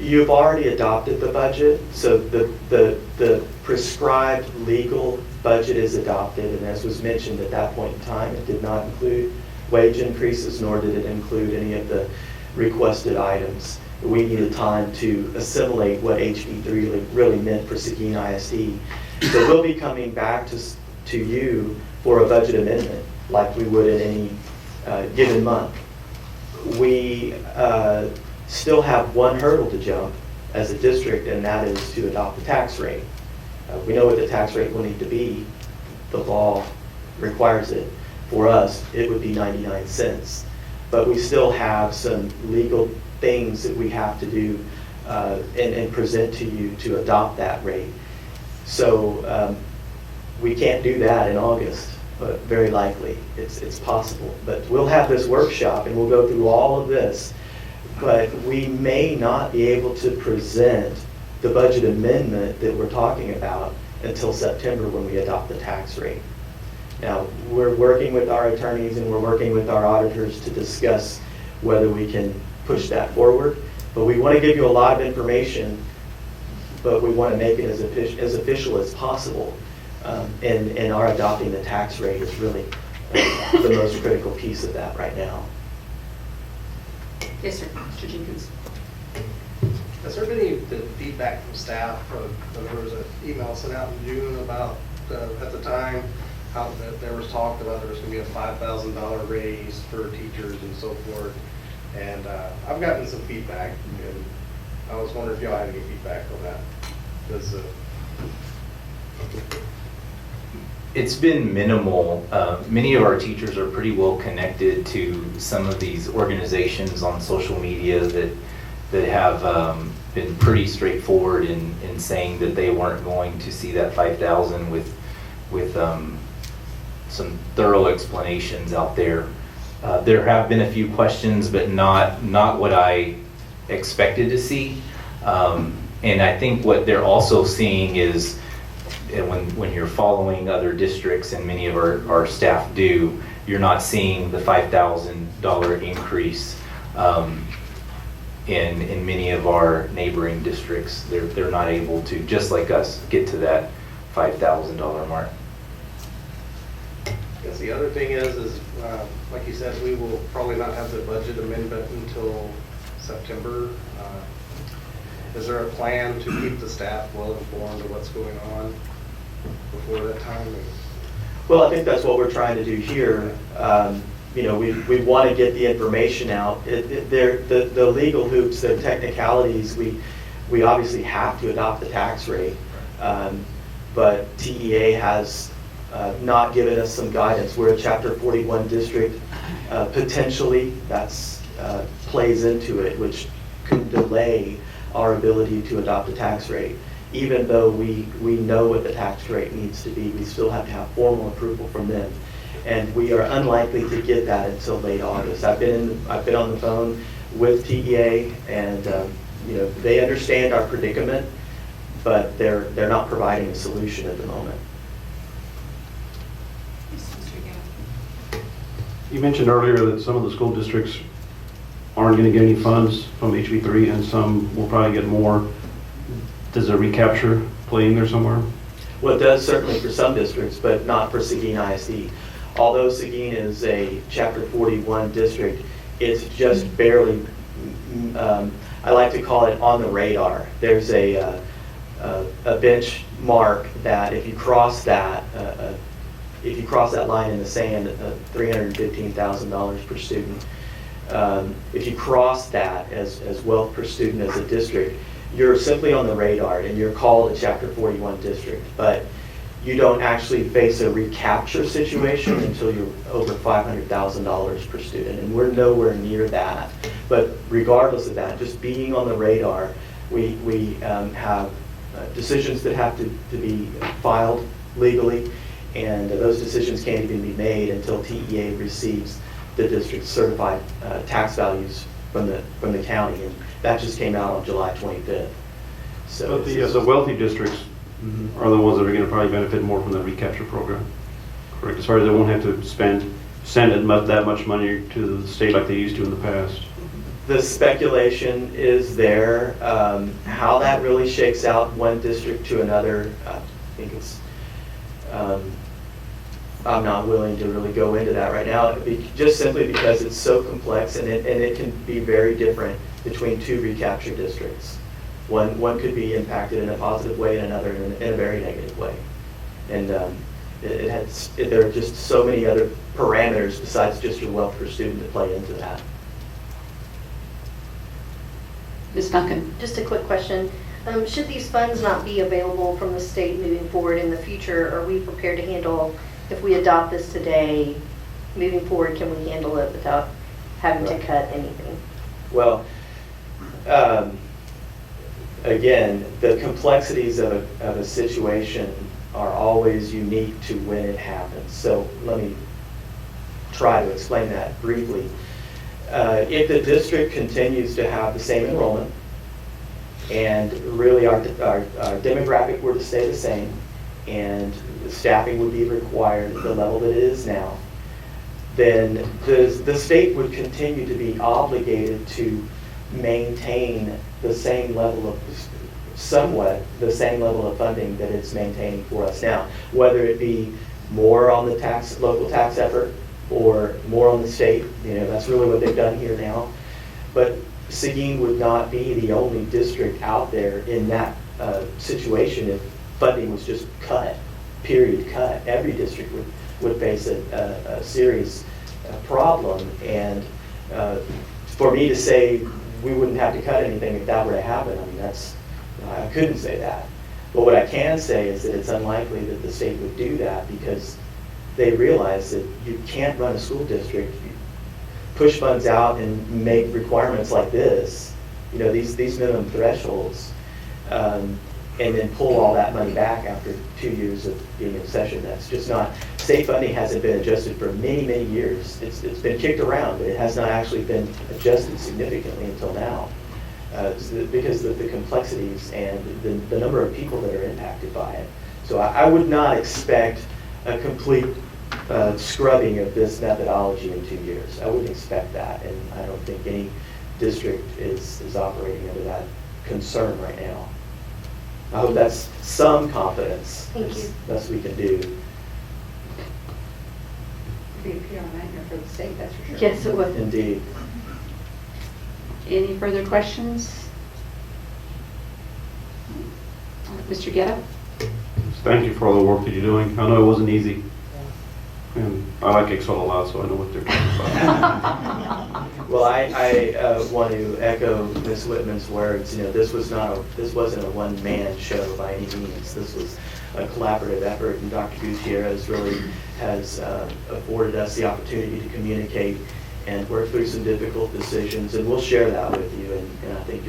You've already adopted the budget, so the prescribed legal budget is adopted, and as was mentioned at that point in time, it did not include wage increases, nor did it include any of the requested items. We needed time to assimilate what HB3 really meant for Seguin ISD. So we'll be coming back to you for a budget amendment, like we would in any given month. We still have one hurdle to jump as a district, and that is to adopt the tax rate. We know what the tax rate will need to be. The law requires it. For us, it would be 99 cents. But we still have some legal things that we have to do and present to you to adopt that rate. So we can't do that in August, but very likely it's possible. But we'll have this workshop and we'll go through all of this. But we may not be able to present the budget amendment that we're talking about until September when we adopt the tax rate. Now, we're working with our attorneys and we're working with our auditors to discuss whether we can push that forward. But we want to give you a lot of information, but we want to make it as official as possible. And our adopting the tax rate is really the most critical piece of that right now. Yes, sir. Mr. Jenkins. Has there been any feedback from staff? There was an email sent out in June about, at the time, how that there was talked about there was going to be a $5,000 raise for teachers and so forth. And I've gotten some feedback, and I was wondering if y'all had any feedback on that. It's been minimal. Many of our teachers are pretty well connected to some of these organizations on social media that have been pretty straightforward in saying that they weren't going to see that 5,000 with some thorough explanations out there. There have been a few questions, but not what I expected to see. And I think what they're also seeing is, and when you're following other districts, and many of our staff do, you're not seeing the $5,000 increase in many of our neighboring districts. They're not able to, just like us, get to that $5,000 mark. Yes, the other thing is like you said, we will probably not have the budget amendment until September. Is there a plan to keep the staff well informed of what's going on before that time? Well, I think that's what we're trying to do here. You know, we want to get the information out. The legal hoops, the technicalities, we obviously have to adopt the tax rate, but TEA has not given us some guidance. We're a Chapter 41 district. Potentially, that's plays into it, which can delay our ability to adopt a tax rate. Even though we know what the tax rate needs to be, we still have to have formal approval from them. And we are unlikely to get that until late August. I've been on the phone with TEA, and you know, they understand our predicament, but they're not providing a solution at the moment. You mentioned earlier that some of the school districts aren't going to get any funds from HB3, and some will probably get more. Does a recapture play in there somewhere? Well, it does certainly for some districts, but not for Seguin ISD. Although Seguin is a Chapter 41 district, it's just barely, I like to call it on the radar. There's a benchmark that if you cross that line in the sand, $315,000 per student, if you cross that as wealth per student as a district, you're simply on the radar and you're called a Chapter 41 district, but you don't actually face a recapture situation until you're over $500,000 per student, and we're nowhere near that. But regardless of that, just being on the radar, we have decisions that have to be filed legally, and those decisions can't even be made until TEA receives the district's certified tax values from the county, and that just came out on July 25th. So but the wealthy districts are the ones that are going to probably benefit more from the recapture program, correct? As far as they won't have to send that much money to the state like they used to in the past. The speculation is there. How that really shakes out one district to another, I think it's, I'm not willing to really go into that right now, just simply because it's so complex, and it can be very different between two recapture districts. One could be impacted in a positive way and another in a very negative way. And there are just so many other parameters besides just your wealth per student that play into that. Ms. Duncan. Just a quick question. Should these funds not be available from the state moving forward in the future, are we prepared to handle, if we adopt this today, moving forward, can we handle it without having to cut anything? Well, again, the complexities of a situation are always unique to when it happens. So let me try to explain that briefly. If the district continues to have the same enrollment, and really our demographic were to stay the same, and the staffing would be required at the level that it is now, then the state would continue to be obligated to maintain the same level of, somewhat the same level of funding that it's maintaining for us now, whether it be more on the local tax effort or more on the state. You know, that's really what they've done here now. But Seguin would not be the only district out there in that situation if funding was just cut, period, cut. Every district would face a serious problem. And for me to say we wouldn't have to cut anything if that were to happen, I mean, I couldn't say that. But what I can say is that it's unlikely that the state would do that, because they realize that you can't run a school district, push funds out and make requirements like this, you know, these minimum thresholds, and then pull all that money back after 2 years of being in session. That's just not, state funding hasn't been adjusted for many, many years. It's been kicked around, but it has not actually been adjusted significantly until now. because of the complexities and the number of people that are impacted by it. So I would not expect a complete scrubbing of this methodology in 2 years. I wouldn't expect that, and I don't think any district is operating under that concern right now. I hope that's some confidence. Thank you. Best we can do. Be a PR nightmare for the state, that's for sure. Yes, it would. Indeed. Any further questions? Mr. Guetta? Thank you for all the work that you're doing. I know it wasn't easy. And I like Excel a lot, so I know what they're talking about. Well, I want to echo Ms. Whitman's words. You know, this wasn't a one-man show by any means. This was a collaborative effort, and Dr. Gutierrez really has afforded us the opportunity to communicate and work through some difficult decisions, and we'll share that with you, and I think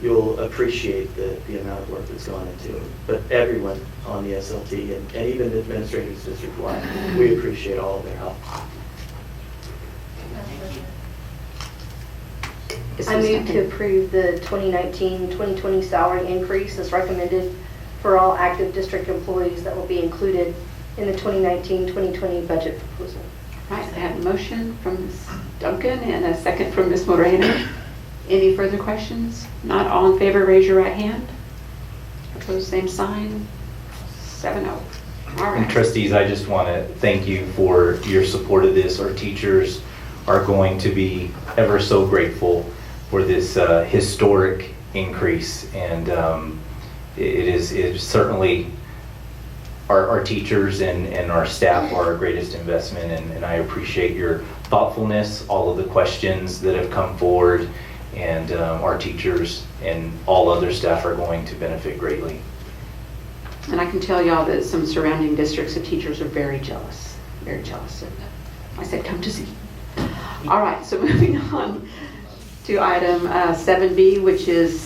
you'll appreciate the amount of work that's gone into it. But everyone on the SLT and even the administrators district-wide, we appreciate all of their help. I move to approve the 2019-2020 salary increase as recommended for all active district employees that will be included in the 2019-2020 budget proposal. Right, I have a motion from Ms. Duncan and a second from Ms. Moreno. Any further questions? Not all in favor, raise your right hand. Opposed, same sign. 7-0. All And right. trustees, I just want to thank you for your support of this. Our teachers are going to be ever so grateful for this historic increase, and it is certainly our teachers and our staff are our greatest investment, and I appreciate your thoughtfulness, all of the questions that have come forward, and our teachers and all other staff are going to benefit greatly. And I can tell y'all that some surrounding districts of teachers are very jealous of that. I said, come to see. All right, so moving on to item 7B, which is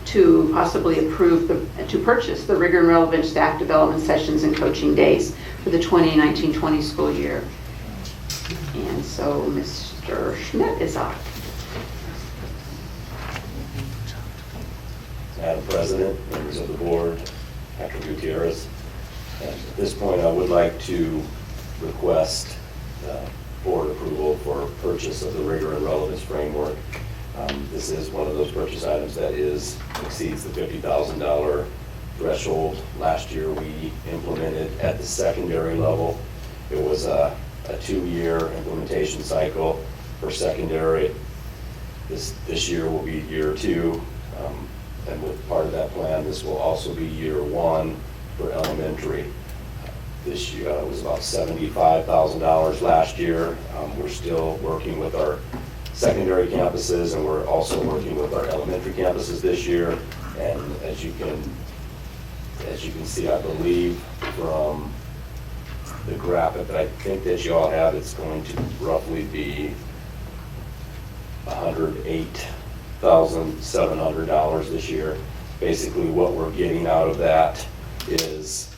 to possibly to purchase the Rigor and Relevance staff development sessions and coaching days for the 2019-20 school year. And so Mr. Schmidt is up. Madam President, members of the board, Dr. Gutierrez. And at this point, I would like to request board approval for purchase of the Rigor and Relevance framework. This is one of those purchase items that exceeds the $50,000 threshold. Last year, we implemented at the secondary level. It was a 2-year implementation cycle for secondary. This year will be year 2. And with part of that plan, this will also be year 1 for elementary. This year was about $75,000 last year. We're still working with our secondary campuses, and we're also working with our elementary campuses this year. And as you can see, I believe from the graphic that I think that you all have, it's going to roughly be $108,700 this year. Basically, what we're getting out of that is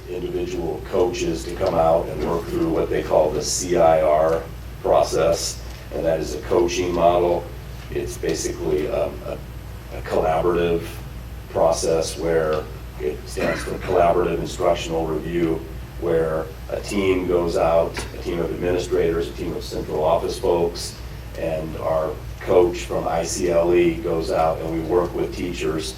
individual coaches to come out and work through what they call the CIR process, and that is a coaching model. It's basically a collaborative process where it stands for Collaborative Instructional Review, where a team goes out, a team of administrators, a team of central office folks, and our coach from ICLE goes out and we work with teachers.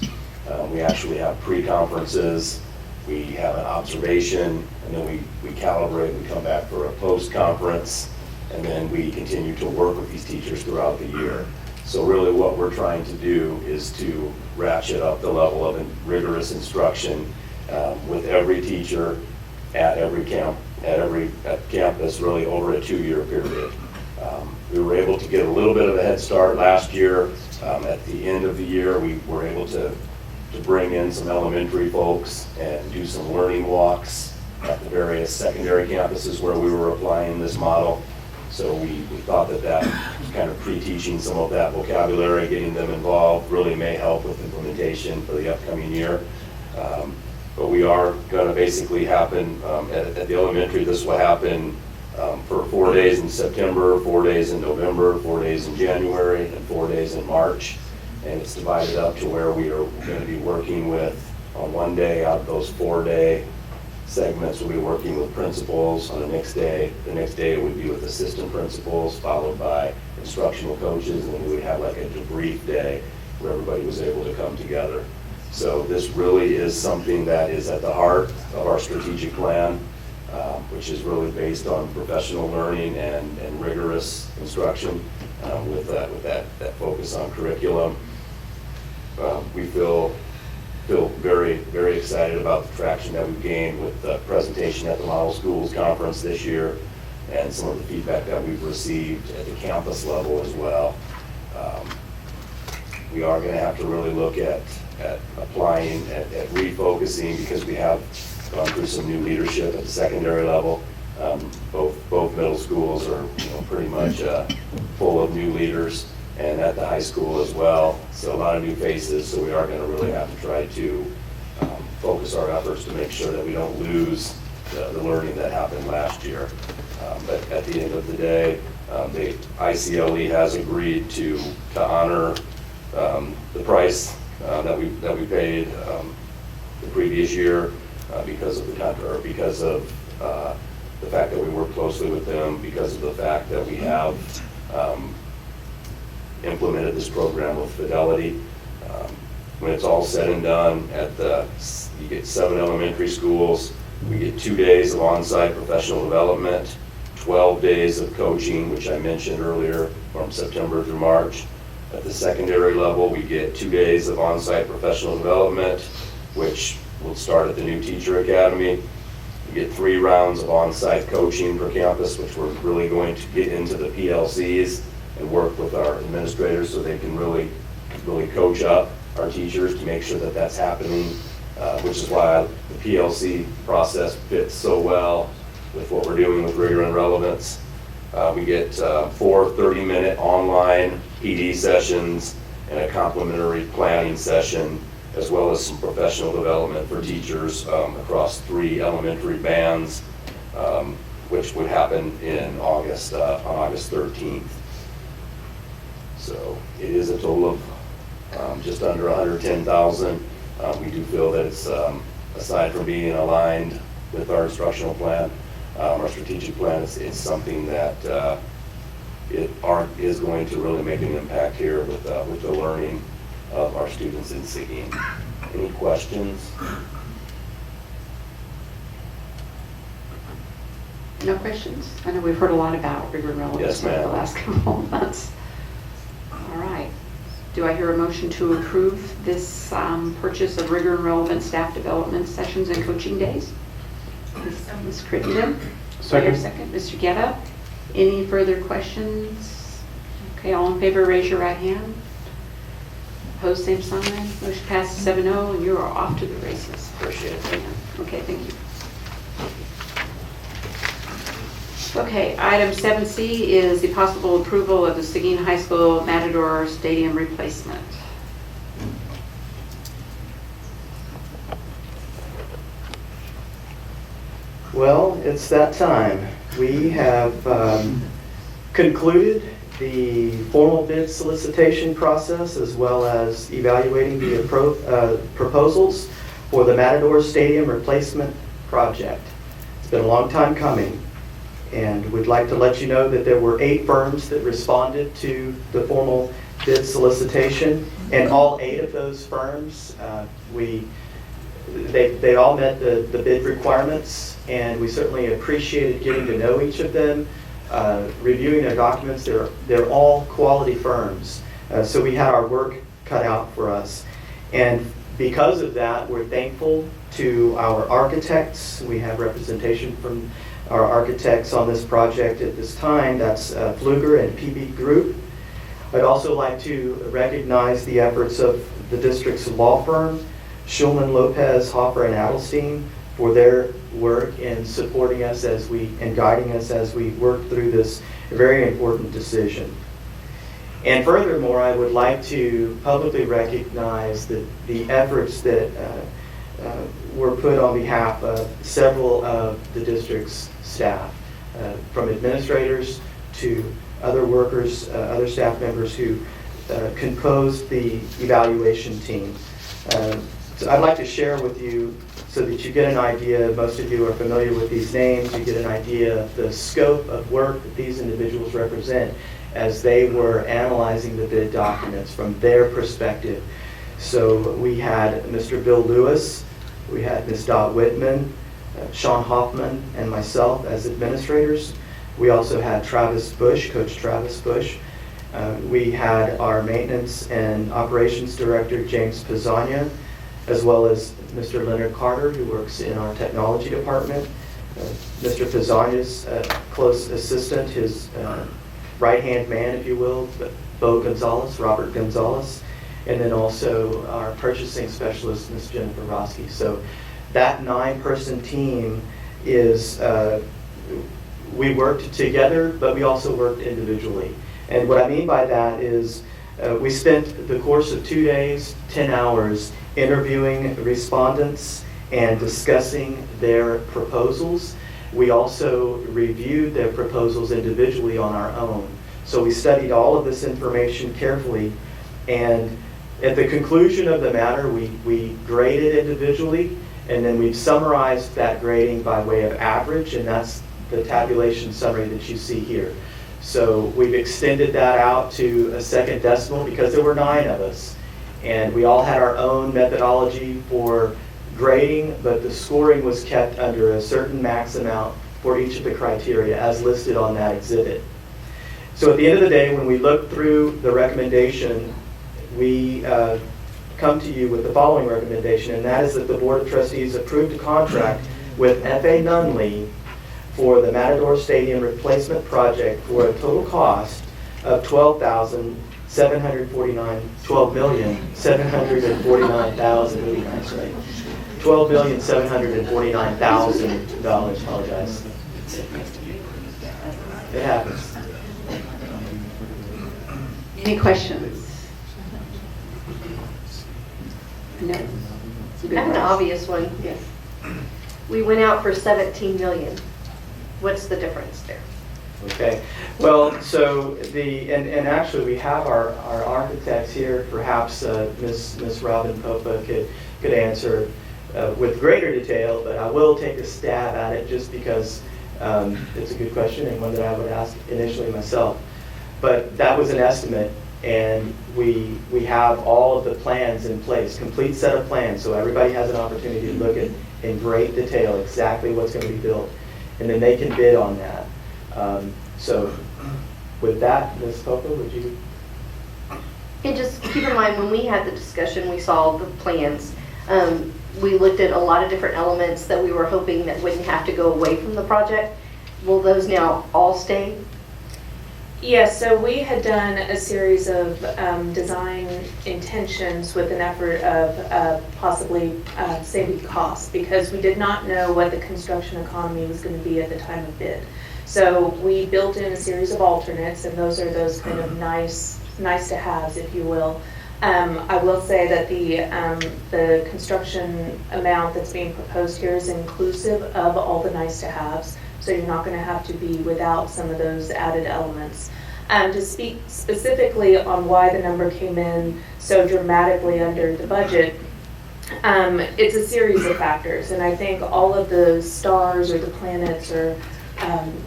We actually have pre-conferences, we have an observation, and then we calibrate, we come back for a post-conference, and then we continue to work with these teachers throughout the year. So really what we're trying to do is to ratchet up the level of rigorous instruction with every teacher at every campus really over a 2-year period. We were able to get a little bit of a head start last year. At the end of the year, we were able to bring in some elementary folks and do some learning walks at the various secondary campuses where we were applying this model. So we thought that kind of pre-teaching some of that vocabulary, getting them involved, really may help with implementation for the upcoming year. But we are going to basically happen at the elementary. This will happen for 4 days in September, 4 days in November, 4 days in January, and 4 days in March. And it's divided up to where we are going to be working with, on one day out of those 4-day segments, we'll be working with principals. On the next day it would be with assistant principals, followed by instructional coaches, and then we would have like a debrief day where everybody was able to come together. So this really is something that is at the heart of our strategic plan, which is really based on professional learning and rigorous instruction with that focus on curriculum. We feel very, very excited about the traction that we've gained with the presentation at the Model Schools Conference this year and some of the feedback that we've received at the campus level as well. We are going to have to really look at applying, at refocusing, because we have gone through some new leadership at the secondary level. Both middle schools are pretty much full of new leaders, and at the high school as well. So a lot of new faces, so we are going to really have to try to focus our efforts to make sure that we don't lose the learning that happened last year. But at the end of the day, the ICLE has agreed to honor the price that we paid the previous year because of the contract, because of the fact that we work closely with them, because of the fact that we have implemented this program with fidelity. When it's all said and done, you get 7 elementary schools, we get 2 days of on-site professional development, 12 days of coaching, which I mentioned earlier, from September through March. At the secondary level, we get 2 days of on-site professional development, which will start at the new teacher academy. We get 3 rounds of on-site coaching per campus, which we're really going to get into the PLCs and work with our administrators so they can really coach up our teachers to make sure that that's happening, which is why the PLC process fits so well with what we're doing with Rigor and Relevance. We get 4 30-minute online PD sessions and a complimentary planning session, as well as some professional development for teachers across 3 elementary bands, which would happen in August, on August 13th. So it is a total of just under $110,000. We do feel that it's, aside from being aligned with our instructional plan, our strategic plan, it's something that is going to really make an impact here with the learning of our students in Seguin. Any questions? No questions? I know we've heard a lot about Rigor and Relevance Yes, over the ma'am. last couple of months. All right. Do I hear a motion to approve this purchase of Rigor and Relevance staff development sessions and coaching days? Ms. Crittenden? Second. Second. Mr. Guetta? Any further questions? Okay, all in favor, raise your right hand. Opposed, same sign. Motion passes 7-0, and you are off to the races. Appreciate it. Okay, thank you. Okay, item 7C is the possible approval of the Seguin High School Matador Stadium replacement. Well, it's that time. We have concluded the formal bid solicitation process, as well as evaluating the proposals for the Matador Stadium replacement project. It's been a long time coming, and we'd like to let you know that there were 8 firms that responded to the formal bid solicitation, and all 8 of those firms, they all met the bid requirements, and we certainly appreciated getting to know each of them, reviewing their documents. They're all quality firms, so we had our work cut out for us. And because of that, we're thankful to our architects. We have representation from our architects on this project at this time. That's Pfluger and PB Group. I'd also like to recognize the efforts of the district's law firm, Schulman, Lopez, Hoffer, and Adelstein, for their work in supporting us and guiding us as we work through this very important decision. And furthermore, I would like to publicly recognize the efforts that were put on behalf of several of the district's staff. from administrators to other workers, other staff members who composed the evaluation team. So I'd like to share with you so that you get an idea. Most of you are familiar with these names. You get an idea of the scope of work that these individuals represent as they were analyzing the bid documents from their perspective. So we had Mr. Bill Lewis, we had Ms. Dot Whitman, Sean Hoffman, and myself as administrators. We also had Travis Bush, Coach Travis Bush. We had our maintenance and operations director, James Pizzagna, as well as Mr. Leonard Carter, who works in our technology department. Mr. Pizzagna's close assistant, his right-hand man, if you will, Bo Gonzalez, Robert Gonzalez, and then also our purchasing specialist, Ms. Jennifer Roski. So that 9-person team is, we worked together, but we also worked individually. And what I mean by that is we spent the course of 2 days, 10 hours, interviewing respondents and discussing their proposals. We also reviewed their proposals individually on our own. So we studied all of this information carefully, and at the conclusion of the matter, we graded individually, and then we've summarized that grading by way of average, and that's the tabulation summary that you see here. So we've extended that out to a second decimal because there were 9 of us, and we all had our own methodology for grading, but the scoring was kept under a certain max amount for each of the criteria as listed on that exhibit. So at the end of the day, when we look through the recommendation, we come to you with the following recommendation, and that is that the Board of Trustees approved a contract with F.A. Nunley for the Matador Stadium replacement project for a total cost of $12,749,000. $12,749,000, apologize. It happens. Any questions? No. I have an obvious one. Yes. We went out for 17 million. What's the difference there? Okay. Well, so and actually we have our architects here. Perhaps Ms. Robin Popa could answer with greater detail, but I will take a stab at it just because it's a good question and one that I would ask initially myself. But that was an estimate, and we have all of the plans in place, complete set of plans, so everybody has an opportunity to look at in great detail exactly what's going to be built, and then they can bid on that. So with that, Ms. Popa, would you? And just keep in mind, when we had the discussion, we saw the plans. We looked at a lot of different elements that we were hoping that wouldn't have to go away from the project. Will those now all stay? Yes, so we had done a series of design intentions with an effort of possibly saving costs, because we did not know what the construction economy was going to be at the time of bid. So we built in a series of alternates, and those are those kind of nice to haves, if you will. I will say that the construction amount that's being proposed here is inclusive of all the nice to haves. So you're not going to have to be without some of those added elements. To speak specifically on why the number came in so dramatically under the budget, it's a series of factors, and I think all of the stars or the planets or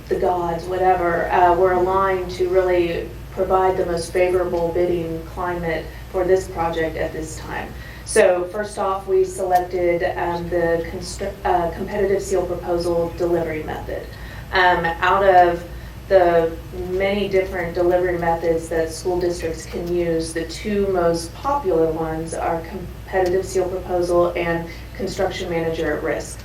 the gods, whatever, were aligned to really provide the most favorable bidding climate for this project at this time. So first off, we selected the competitive seal proposal delivery method. Out of the many different delivery methods that school districts can use, the 2 most popular ones are competitive seal proposal and construction manager at risk.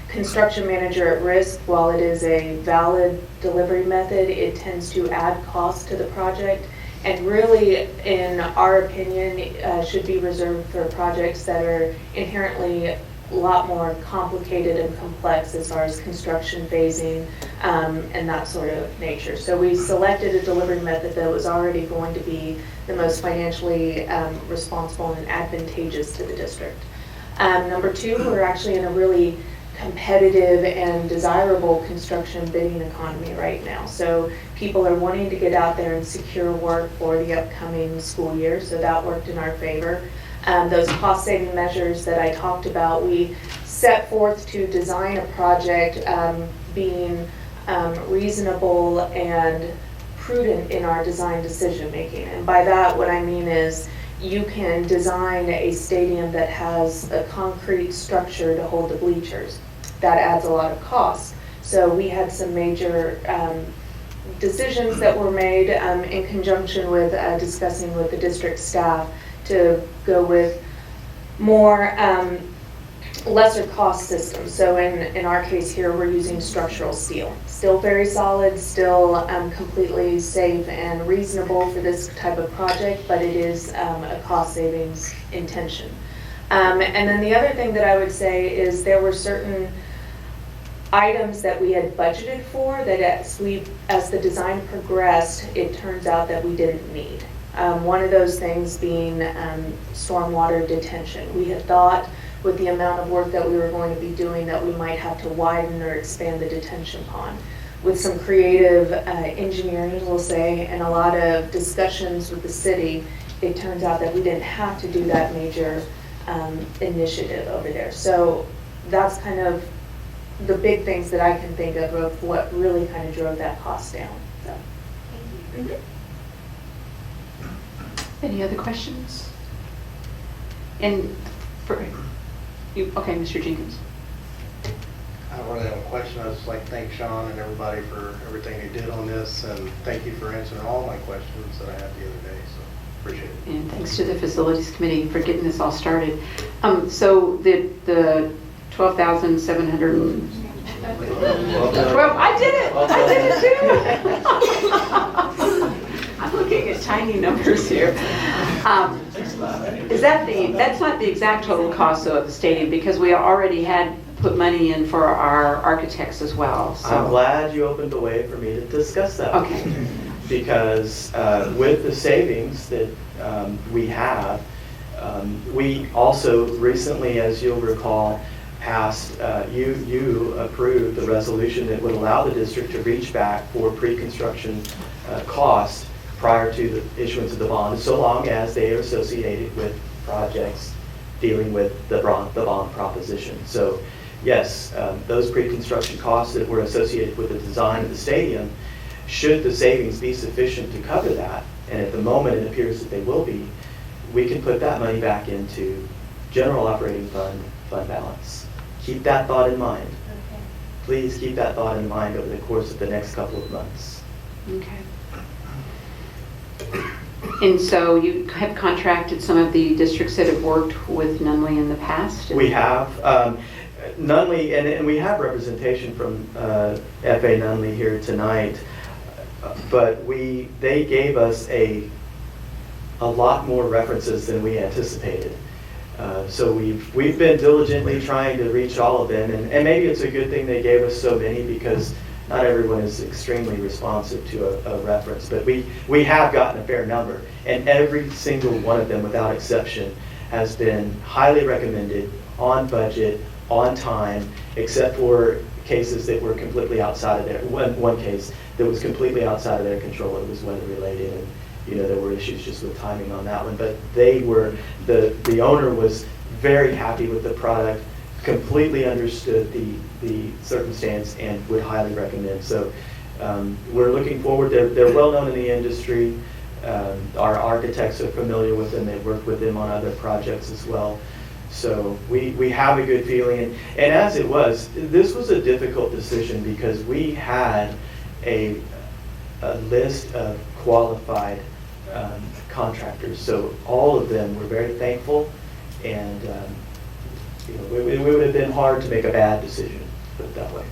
Construction manager at risk, while it is a valid delivery method, it tends to add cost to the project, and really, in our opinion, should be reserved for projects that are inherently a lot more complicated and complex as far as construction phasing and that sort of nature. So we selected a delivery method that was already going to be the most financially responsible and advantageous to the district. Number 2, we're actually in a really competitive and desirable construction bidding economy right now. So people are wanting to get out there and secure work for the upcoming school year, so that worked in our favor. Those cost-saving measures that I talked about, we set forth to design a project being reasonable and prudent in our design decision-making. And by that, what I mean is you can design a stadium that has a concrete structure to hold the bleachers. That adds a lot of cost. So we had some major decisions that were made in conjunction with discussing with the district staff to go with more lesser cost systems. So in our case here, we're using structural steel. Still very solid, still completely safe and reasonable for this type of project, but it is a cost savings intention. And then the other thing that I would say is there were certain items that we had budgeted for that as the design progressed, it turns out that we didn't need. One of those things being stormwater detention. We had thought with the amount of work that we were going to be doing that we might have to widen or expand the detention pond. With some creative engineering, we'll say, and a lot of discussions with the city, it turns out that we didn't have to do that major initiative over there. So that's kind of the big things that I can think of what really kind of drove that cost down. So. Thank you. Any other questions? And for you, okay, Mr. Jenkins. I don't really have a question. I just like to thank Sean and everybody for everything they did on this, and thank you for answering all my questions that I had the other day, so appreciate it. And thanks to the Facilities Committee for getting this all started. So the 12,700. Well, I did it. I did it too. I'm looking at tiny numbers here. Is that that's not the exact total cost of the stadium, because we already had put money in for our architects as well. So. I'm glad you opened the way for me to discuss that. Okay. Because with the savings that we have, we also recently, as you'll recall, passed, you approved the resolution that would allow the district to reach back for pre-construction costs prior to the issuance of the bond, so long as they are associated with projects dealing with the bond proposition. So yes, those pre-construction costs that were associated with the design of the stadium, should the savings be sufficient to cover that, and at the moment it appears that they will be, we can put that money back into general operating fund balance. Keep that thought in mind. Okay. Please keep that thought in mind over the course of the next couple of months. Okay. And so you have contracted some of the districts that have worked with Nunley in the past? We have. Nunley, and we have representation from FA Nunley here tonight, but they gave us a lot more references than we anticipated. So we've been diligently trying to reach all of them, and maybe it's a good thing they gave us so many, because not everyone is extremely responsive to a reference, but we have gotten a fair number, and every single one of them, without exception, has been highly recommended, on budget, on time, except for cases that were completely outside of their, one case that was completely outside of their control. It was weather related, and there were issues just with timing on that one, but the owner was very happy with the product, completely understood the circumstance, and would highly recommend. So we're looking forward. They're well known in the industry. Our architects are familiar with them. They've worked with them on other projects as well. So we have a good feeling. And as it was, this was a difficult decision, because we had a list of qualified contractors. So all of them were very thankful, and it would have been hard to make a bad decision, put it that way.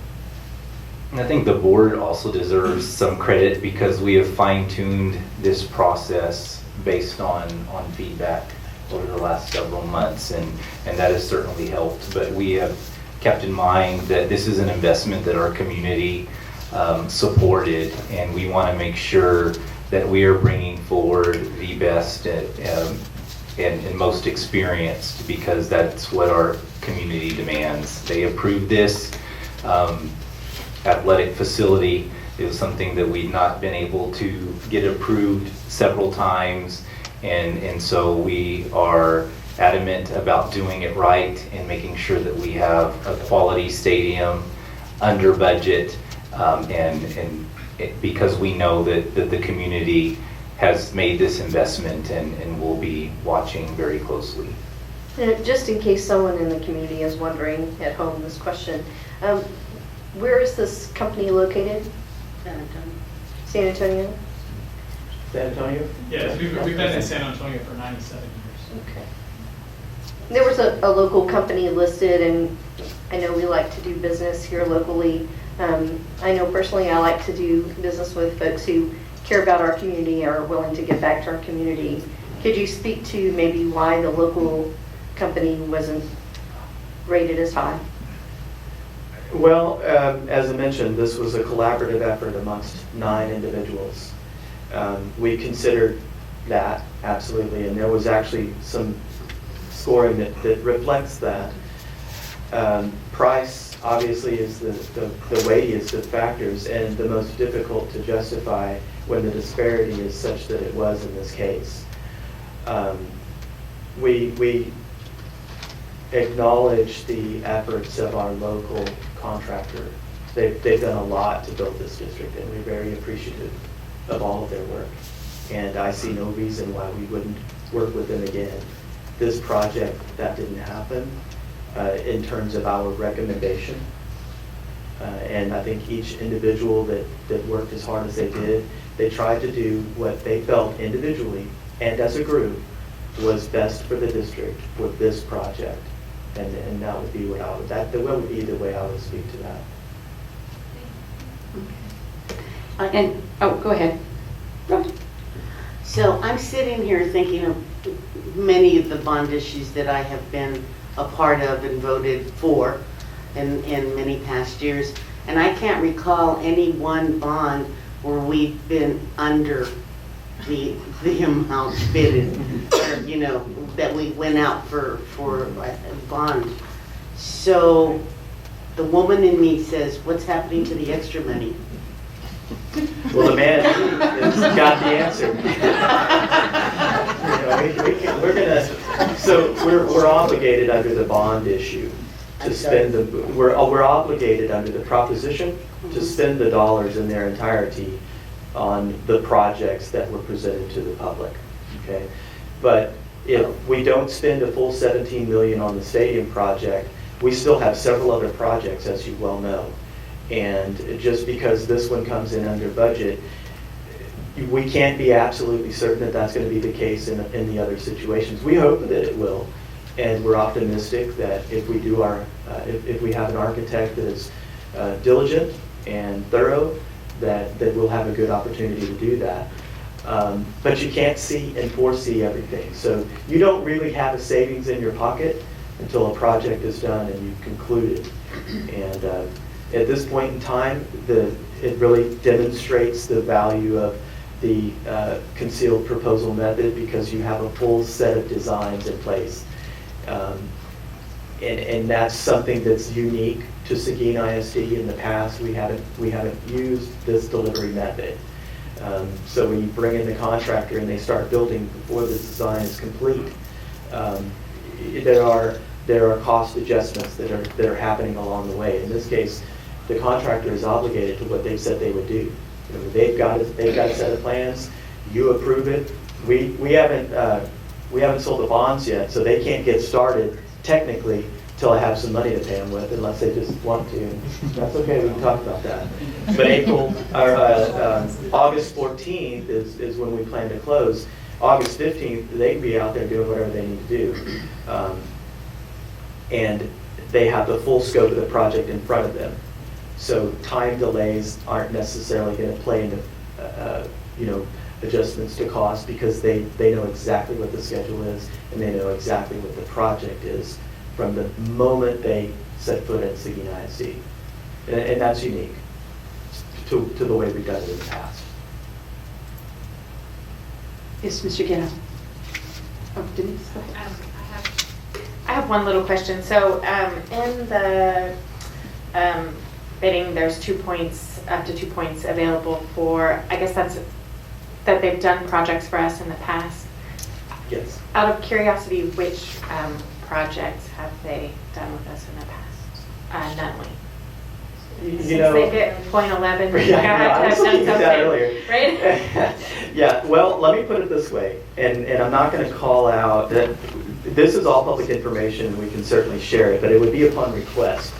And I think the board also deserves some credit, because we have fine-tuned this process based on feedback over the last several months, and that has certainly helped. But we have kept in mind that this is an investment that our community supported, and we want to make sure that we are bringing forward the best and most experienced, because that's what our community demands. They approved this athletic facility. It was something that we'd not been able to get approved several times, and so we are adamant about doing it right and making sure that we have a quality stadium under budget, because we know that the community has made this investment and will be watching very closely. And just in case someone in the community is wondering at home this question, where is this company located? San Antonio. San Antonio? San Antonio? Yes, we've been in San Antonio for 97 years. Okay. There was a local company listed, and I know we like to do business here locally. I know personally I like to do business with folks who care about our community, are willing to give back to our community. Could you speak to maybe why the local company wasn't rated as high? Well, as I mentioned, this was a collaborative effort amongst 9 individuals. We considered that, absolutely, and there was actually some scoring that reflects that. Price, obviously, is the weightiest of factors and the most difficult to justify when the disparity is such that it was in this case. We acknowledge the efforts of our local contractor. They've done a lot to build this district, and we're very appreciative of all of their work. And I see no reason why we wouldn't work with them again. This project, that didn't happen in terms of our recommendation. And I think each individual that worked as hard as they did, they tried to do what they felt individually and as a group was best for the district for this project. And that would be what would be the way I would speak to that. Go ahead. So I'm sitting here thinking of many of the bond issues that I have been a part of and voted for in many past years. And I can't recall any one bond where we've been under the amount bidded, or, that we went out for a bond. So the woman in me says, what's happening to the extra money? Well, the man has got the answer. We're obligated under the bond issue to spend we're obligated under the proposition to spend the dollars in their entirety on the projects that were presented to the public. Okay, but if we don't spend a full $17 million on the stadium project, we still have several other projects, as you well know. And just because this one comes in under budget, we can't be absolutely certain that that's going to be the case in the other situations. We hope that it will, and we're optimistic that if we do if we have an architect that is diligent and thorough, that we'll have a good opportunity to do that. But you can't see and foresee everything. So you don't really have a savings in your pocket until a project is done and you've concluded. And at this point in time, it really demonstrates the value of the concealed proposal method because you have a full set of designs in place. And that's something that's unique to Seguin ISD. In the past, we haven't used this delivery method. So when you bring in the contractor and they start building before the design is complete, there are cost adjustments that are happening along the way. In this case, the contractor is obligated to what they've said they would do. They've got a set of plans. You approve it. We haven't sold the bonds yet, so they can't get started technically till I have some money to pay them with, unless they just want to. That's okay. We can talk about that. But August 14th is when we plan to close. August 15th, they can be out there doing whatever they need to do, and they have the full scope of the project in front of them. So time delays aren't necessarily going to play into adjustments to cost because they know exactly what the schedule is and they know exactly what the project is from the moment they set foot in Seguin ISD. And that's unique to the way we've done it in the past. Yes, Mr. Guerra. Oh, Denise, go ahead. I have one little question. So in the bidding, there's 2 points, up to 2 points available for, I guess that they've done projects for us in the past. Yes. Out of curiosity, which projects have they done with us in the past? Nutley. Since they get .11, Yeah, I have I was to have thinking done that something, earlier. right? Yeah, well, let me put it this way, and I'm not going to call out that this is all public information, and we can certainly share it, but it would be upon request.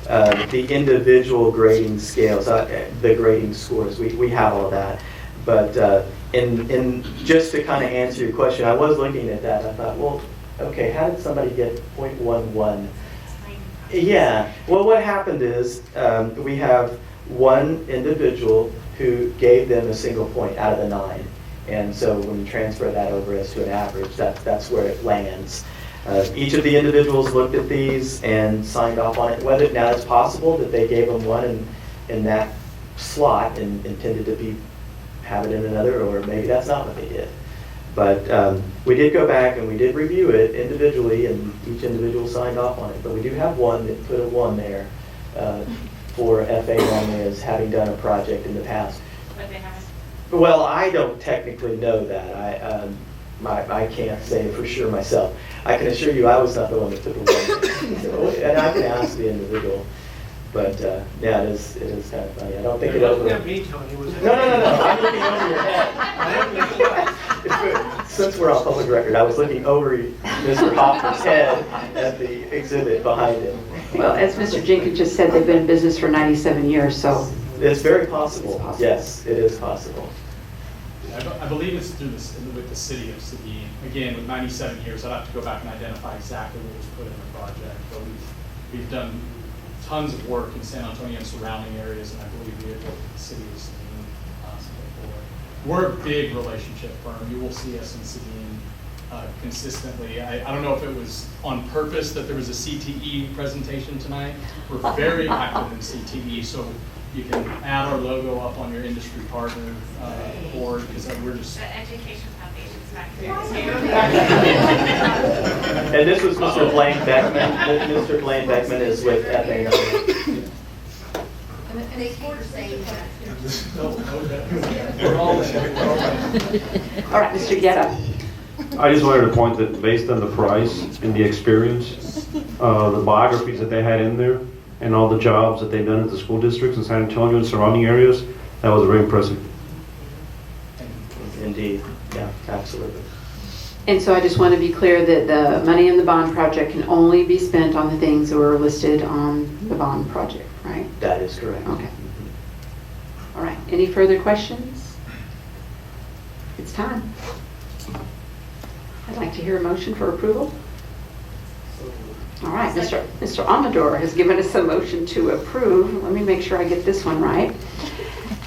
The individual grading scales, the grading scores, we have all that. But in just to kind of answer your question, I was looking at that. I thought, well, okay, how did somebody get .11? Yeah. Well, what happened is we have one individual who gave them a single point out of the 9, and so when you transfer that over as to an average, that's where it lands. Each of the individuals looked at these and signed off on it. Whether now it's possible that they gave them one in that slot and intended to have it in another, or maybe that's not what they did. But we did go back and we did review it individually, and each individual signed off on it. But we do have one that put a 1 there for FA only as having done a project in the past. But they haven't. Well, I don't technically know that. I can't say for sure myself. I can assure you I was not the one that put the 1 there. And I can ask the individual. But yeah, it is kind of funny. I don't think it over. Looking at me, Tony. Was it? No. I'm looking over your head. Since we're on public record, I was looking over Mr. Hoffman's head at the exhibit behind him. Well, as Mr. Jenkins just said, they've been in business for 97 years, so. It's very possible. Yes, it is possible. I believe it's through with the city of Seguin. Again, with 97 years, I'd have to go back and identify exactly what was put in the project. But we've done tons of work in San Antonio and surrounding areas, and I believe we have worked with the city of Seguin before. We're a big relationship firm. You will see us in Seguin consistently. I don't know if it was on purpose that there was a CTE presentation tonight. We're very active in CTE, so you can add our logo up on your industry partner board, because we're just... The Education Foundation's back And this was Mr. Blaine Beckman. Mr. Blaine Beckman is with FA. All right, Mr. Guetta. I just wanted to point that based on the price and the experience, the biographies that they had in there, and all the jobs that they've done at the school districts in San Antonio and surrounding areas, that was very impressive. Indeed, yeah, absolutely. And so I just want to be clear that the money in the bond project can only be spent on the things that were listed on the bond project, right? That is correct. Okay. All right, any further questions? It's time. I'd like to hear a motion for approval. All right, Mr. Amador has given us a motion to approve. Let me make sure I get this one right.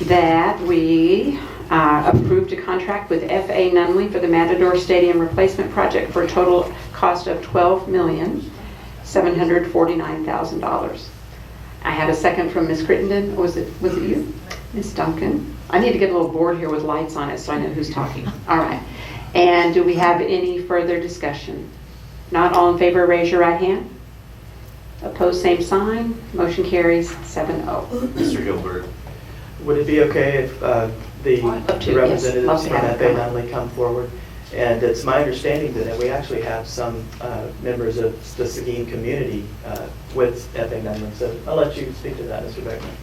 That we approved a contract with FA Nunley for the Matador Stadium replacement project for a total cost of $12,749,000. I have a second from Ms. Crittenden. Was it you? Ms. Duncan? I need to get a little board here with lights on it so I know who's talking. All right. And do we have any further discussion? Not all in favor, raise your right hand. Opposed, same sign. Motion carries 7-0. Mr. Gilbert. Would it be okay if the representatives from FA Nunley come forward? And it's my understanding that we actually have some members of the Seguin community with FA Nunley. So I'll let you speak to that, Mr. Beckman.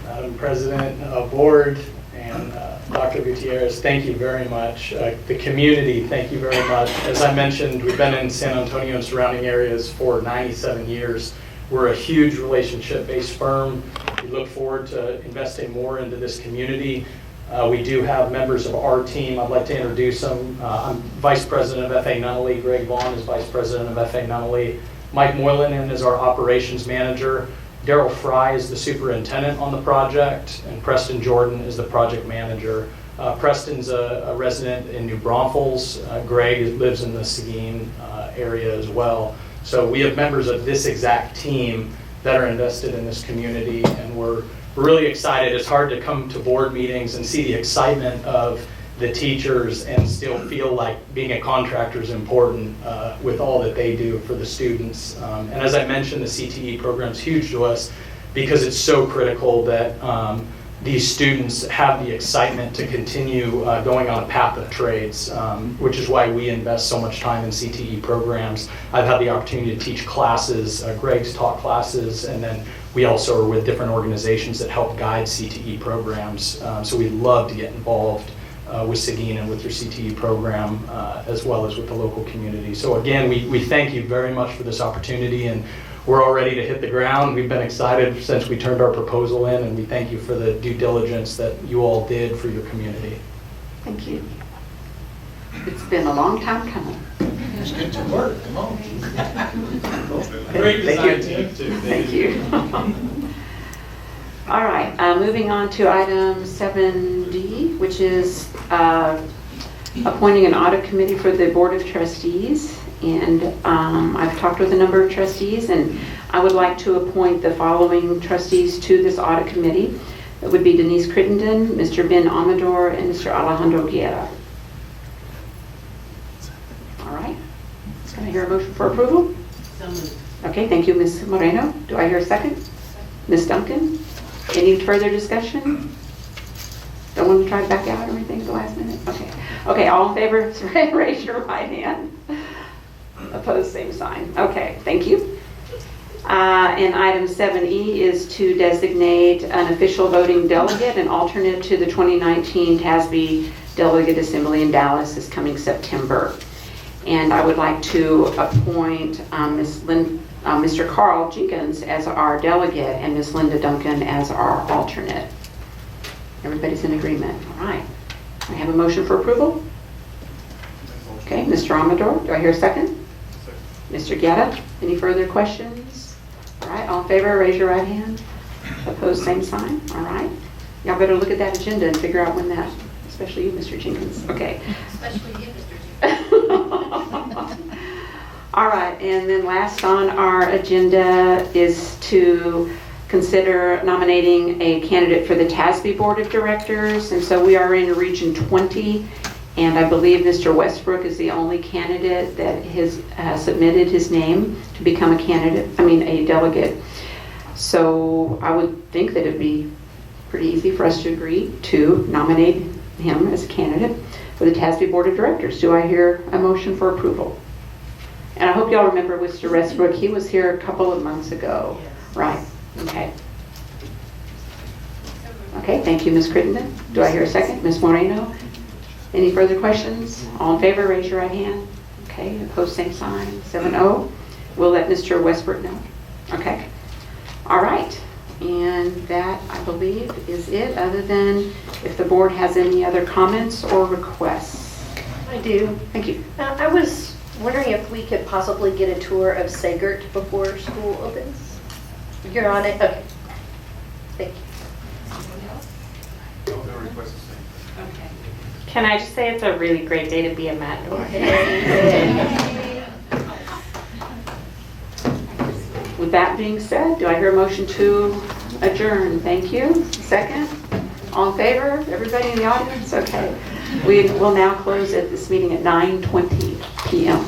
Madam President, Board, and Dr. Gutierrez, thank you very much. The community, thank you very much. As I mentioned, we've been in San Antonio and surrounding areas for 97 years. We're a huge relationship-based firm. We look forward to investing more into this community. We do have members of our team. I'd like to introduce them. I'm Vice President of FA Nunley. Greg Vaughn is Vice President of FA Nunley. Mike Moylan is our Operations Manager. Daryl Fry is the Superintendent on the project, and Preston Jordan is the Project Manager. Preston's a resident in New Braunfels. Greg lives in the Seguin area as well. So we have members of this exact team that are invested in this community, and we're really excited. It's hard to come to board meetings and see the excitement of the teachers and still feel like being a contractor is important with all that they do for the students. And as I mentioned, the CTE program is huge to us because it's so critical that these students have the excitement to continue going on a path of trades, which is why we invest so much time in CTE programs. I've had the opportunity to teach classes, Greg's taught classes, and then we also are with different organizations that help guide CTE programs. So we love to get involved with Seguin and with your CTE program, as well as with the local community. So again, we thank you very much for this opportunity, and we're all ready to hit the ground. We've been excited since we turned our proposal in, and we thank you for the due diligence that you all did for your community. Thank you. It's been a long time coming. Let's get to work, come on. Great design team, too. Thank you. All right, moving on to item 7D, which is appointing an audit committee for the Board of Trustees. And I've talked with a number of trustees, and I would like to appoint the following trustees to this audit committee. It would be Denise Crittenden, Mr. Ben Amador, and Mr. Alejandro Guerra. All right. Can I hear a motion for approval? Okay, thank you, Ms. Moreno. Do I hear a second? Ms. Duncan? Any further discussion? Don't want to try to back out or anything at the last minute? Okay. Okay, all in favor, raise your right hand. Opposed, same sign. Okay, thank you. And item 7E is to designate an official voting delegate and alternate to the 2019 Hasbi Delegate Assembly in Dallas this coming September. And I would like to appoint Mr. Carl Jenkins as our delegate and Ms. Linda Duncan as our alternate. Everybody's in agreement. All right. I have a motion for approval. Okay, Mr. Amador, do I hear a second? Mr. Guerra, any further questions? All right, all in favor, raise your right hand. Opposed, same sign. All right. Y'all better look at that agenda and figure out when that, especially you, Mr. Jenkins. Okay. Especially you, Mr. Jenkins. All right, and then last on our agenda is to consider nominating a candidate for the TASB Board of Directors. And so we are in Region 20, and I believe Mr. Westbrook is the only candidate that has submitted his name to become a delegate. So I would think that it'd be pretty easy for us to agree to nominate him as a candidate for the TASB Board of Directors. Do I hear a motion for approval? And I hope y'all remember Mr. Westbrook, he was here a couple of months ago. Right, okay. Okay, thank you, Ms. Crittenden. Do I hear a second? Ms. Moreno? Any further questions? All in favor, raise your right hand. Okay, opposed, same sign, 7-0. We'll let Mr. Westbrook know. Okay, all right. And that, I believe, is it, other than if the board has any other comments or requests. I do. Thank you. I was wondering if we could possibly get a tour of Seguin before school opens. You're on it? Okay. Thank you. Okay. Can I just say it's a really great day to be a Matador? With that being said, do I hear a motion to adjourn? Thank you. Second? All in favor? Everybody in the audience? Okay. We will now close this meeting at 9:20 p.m.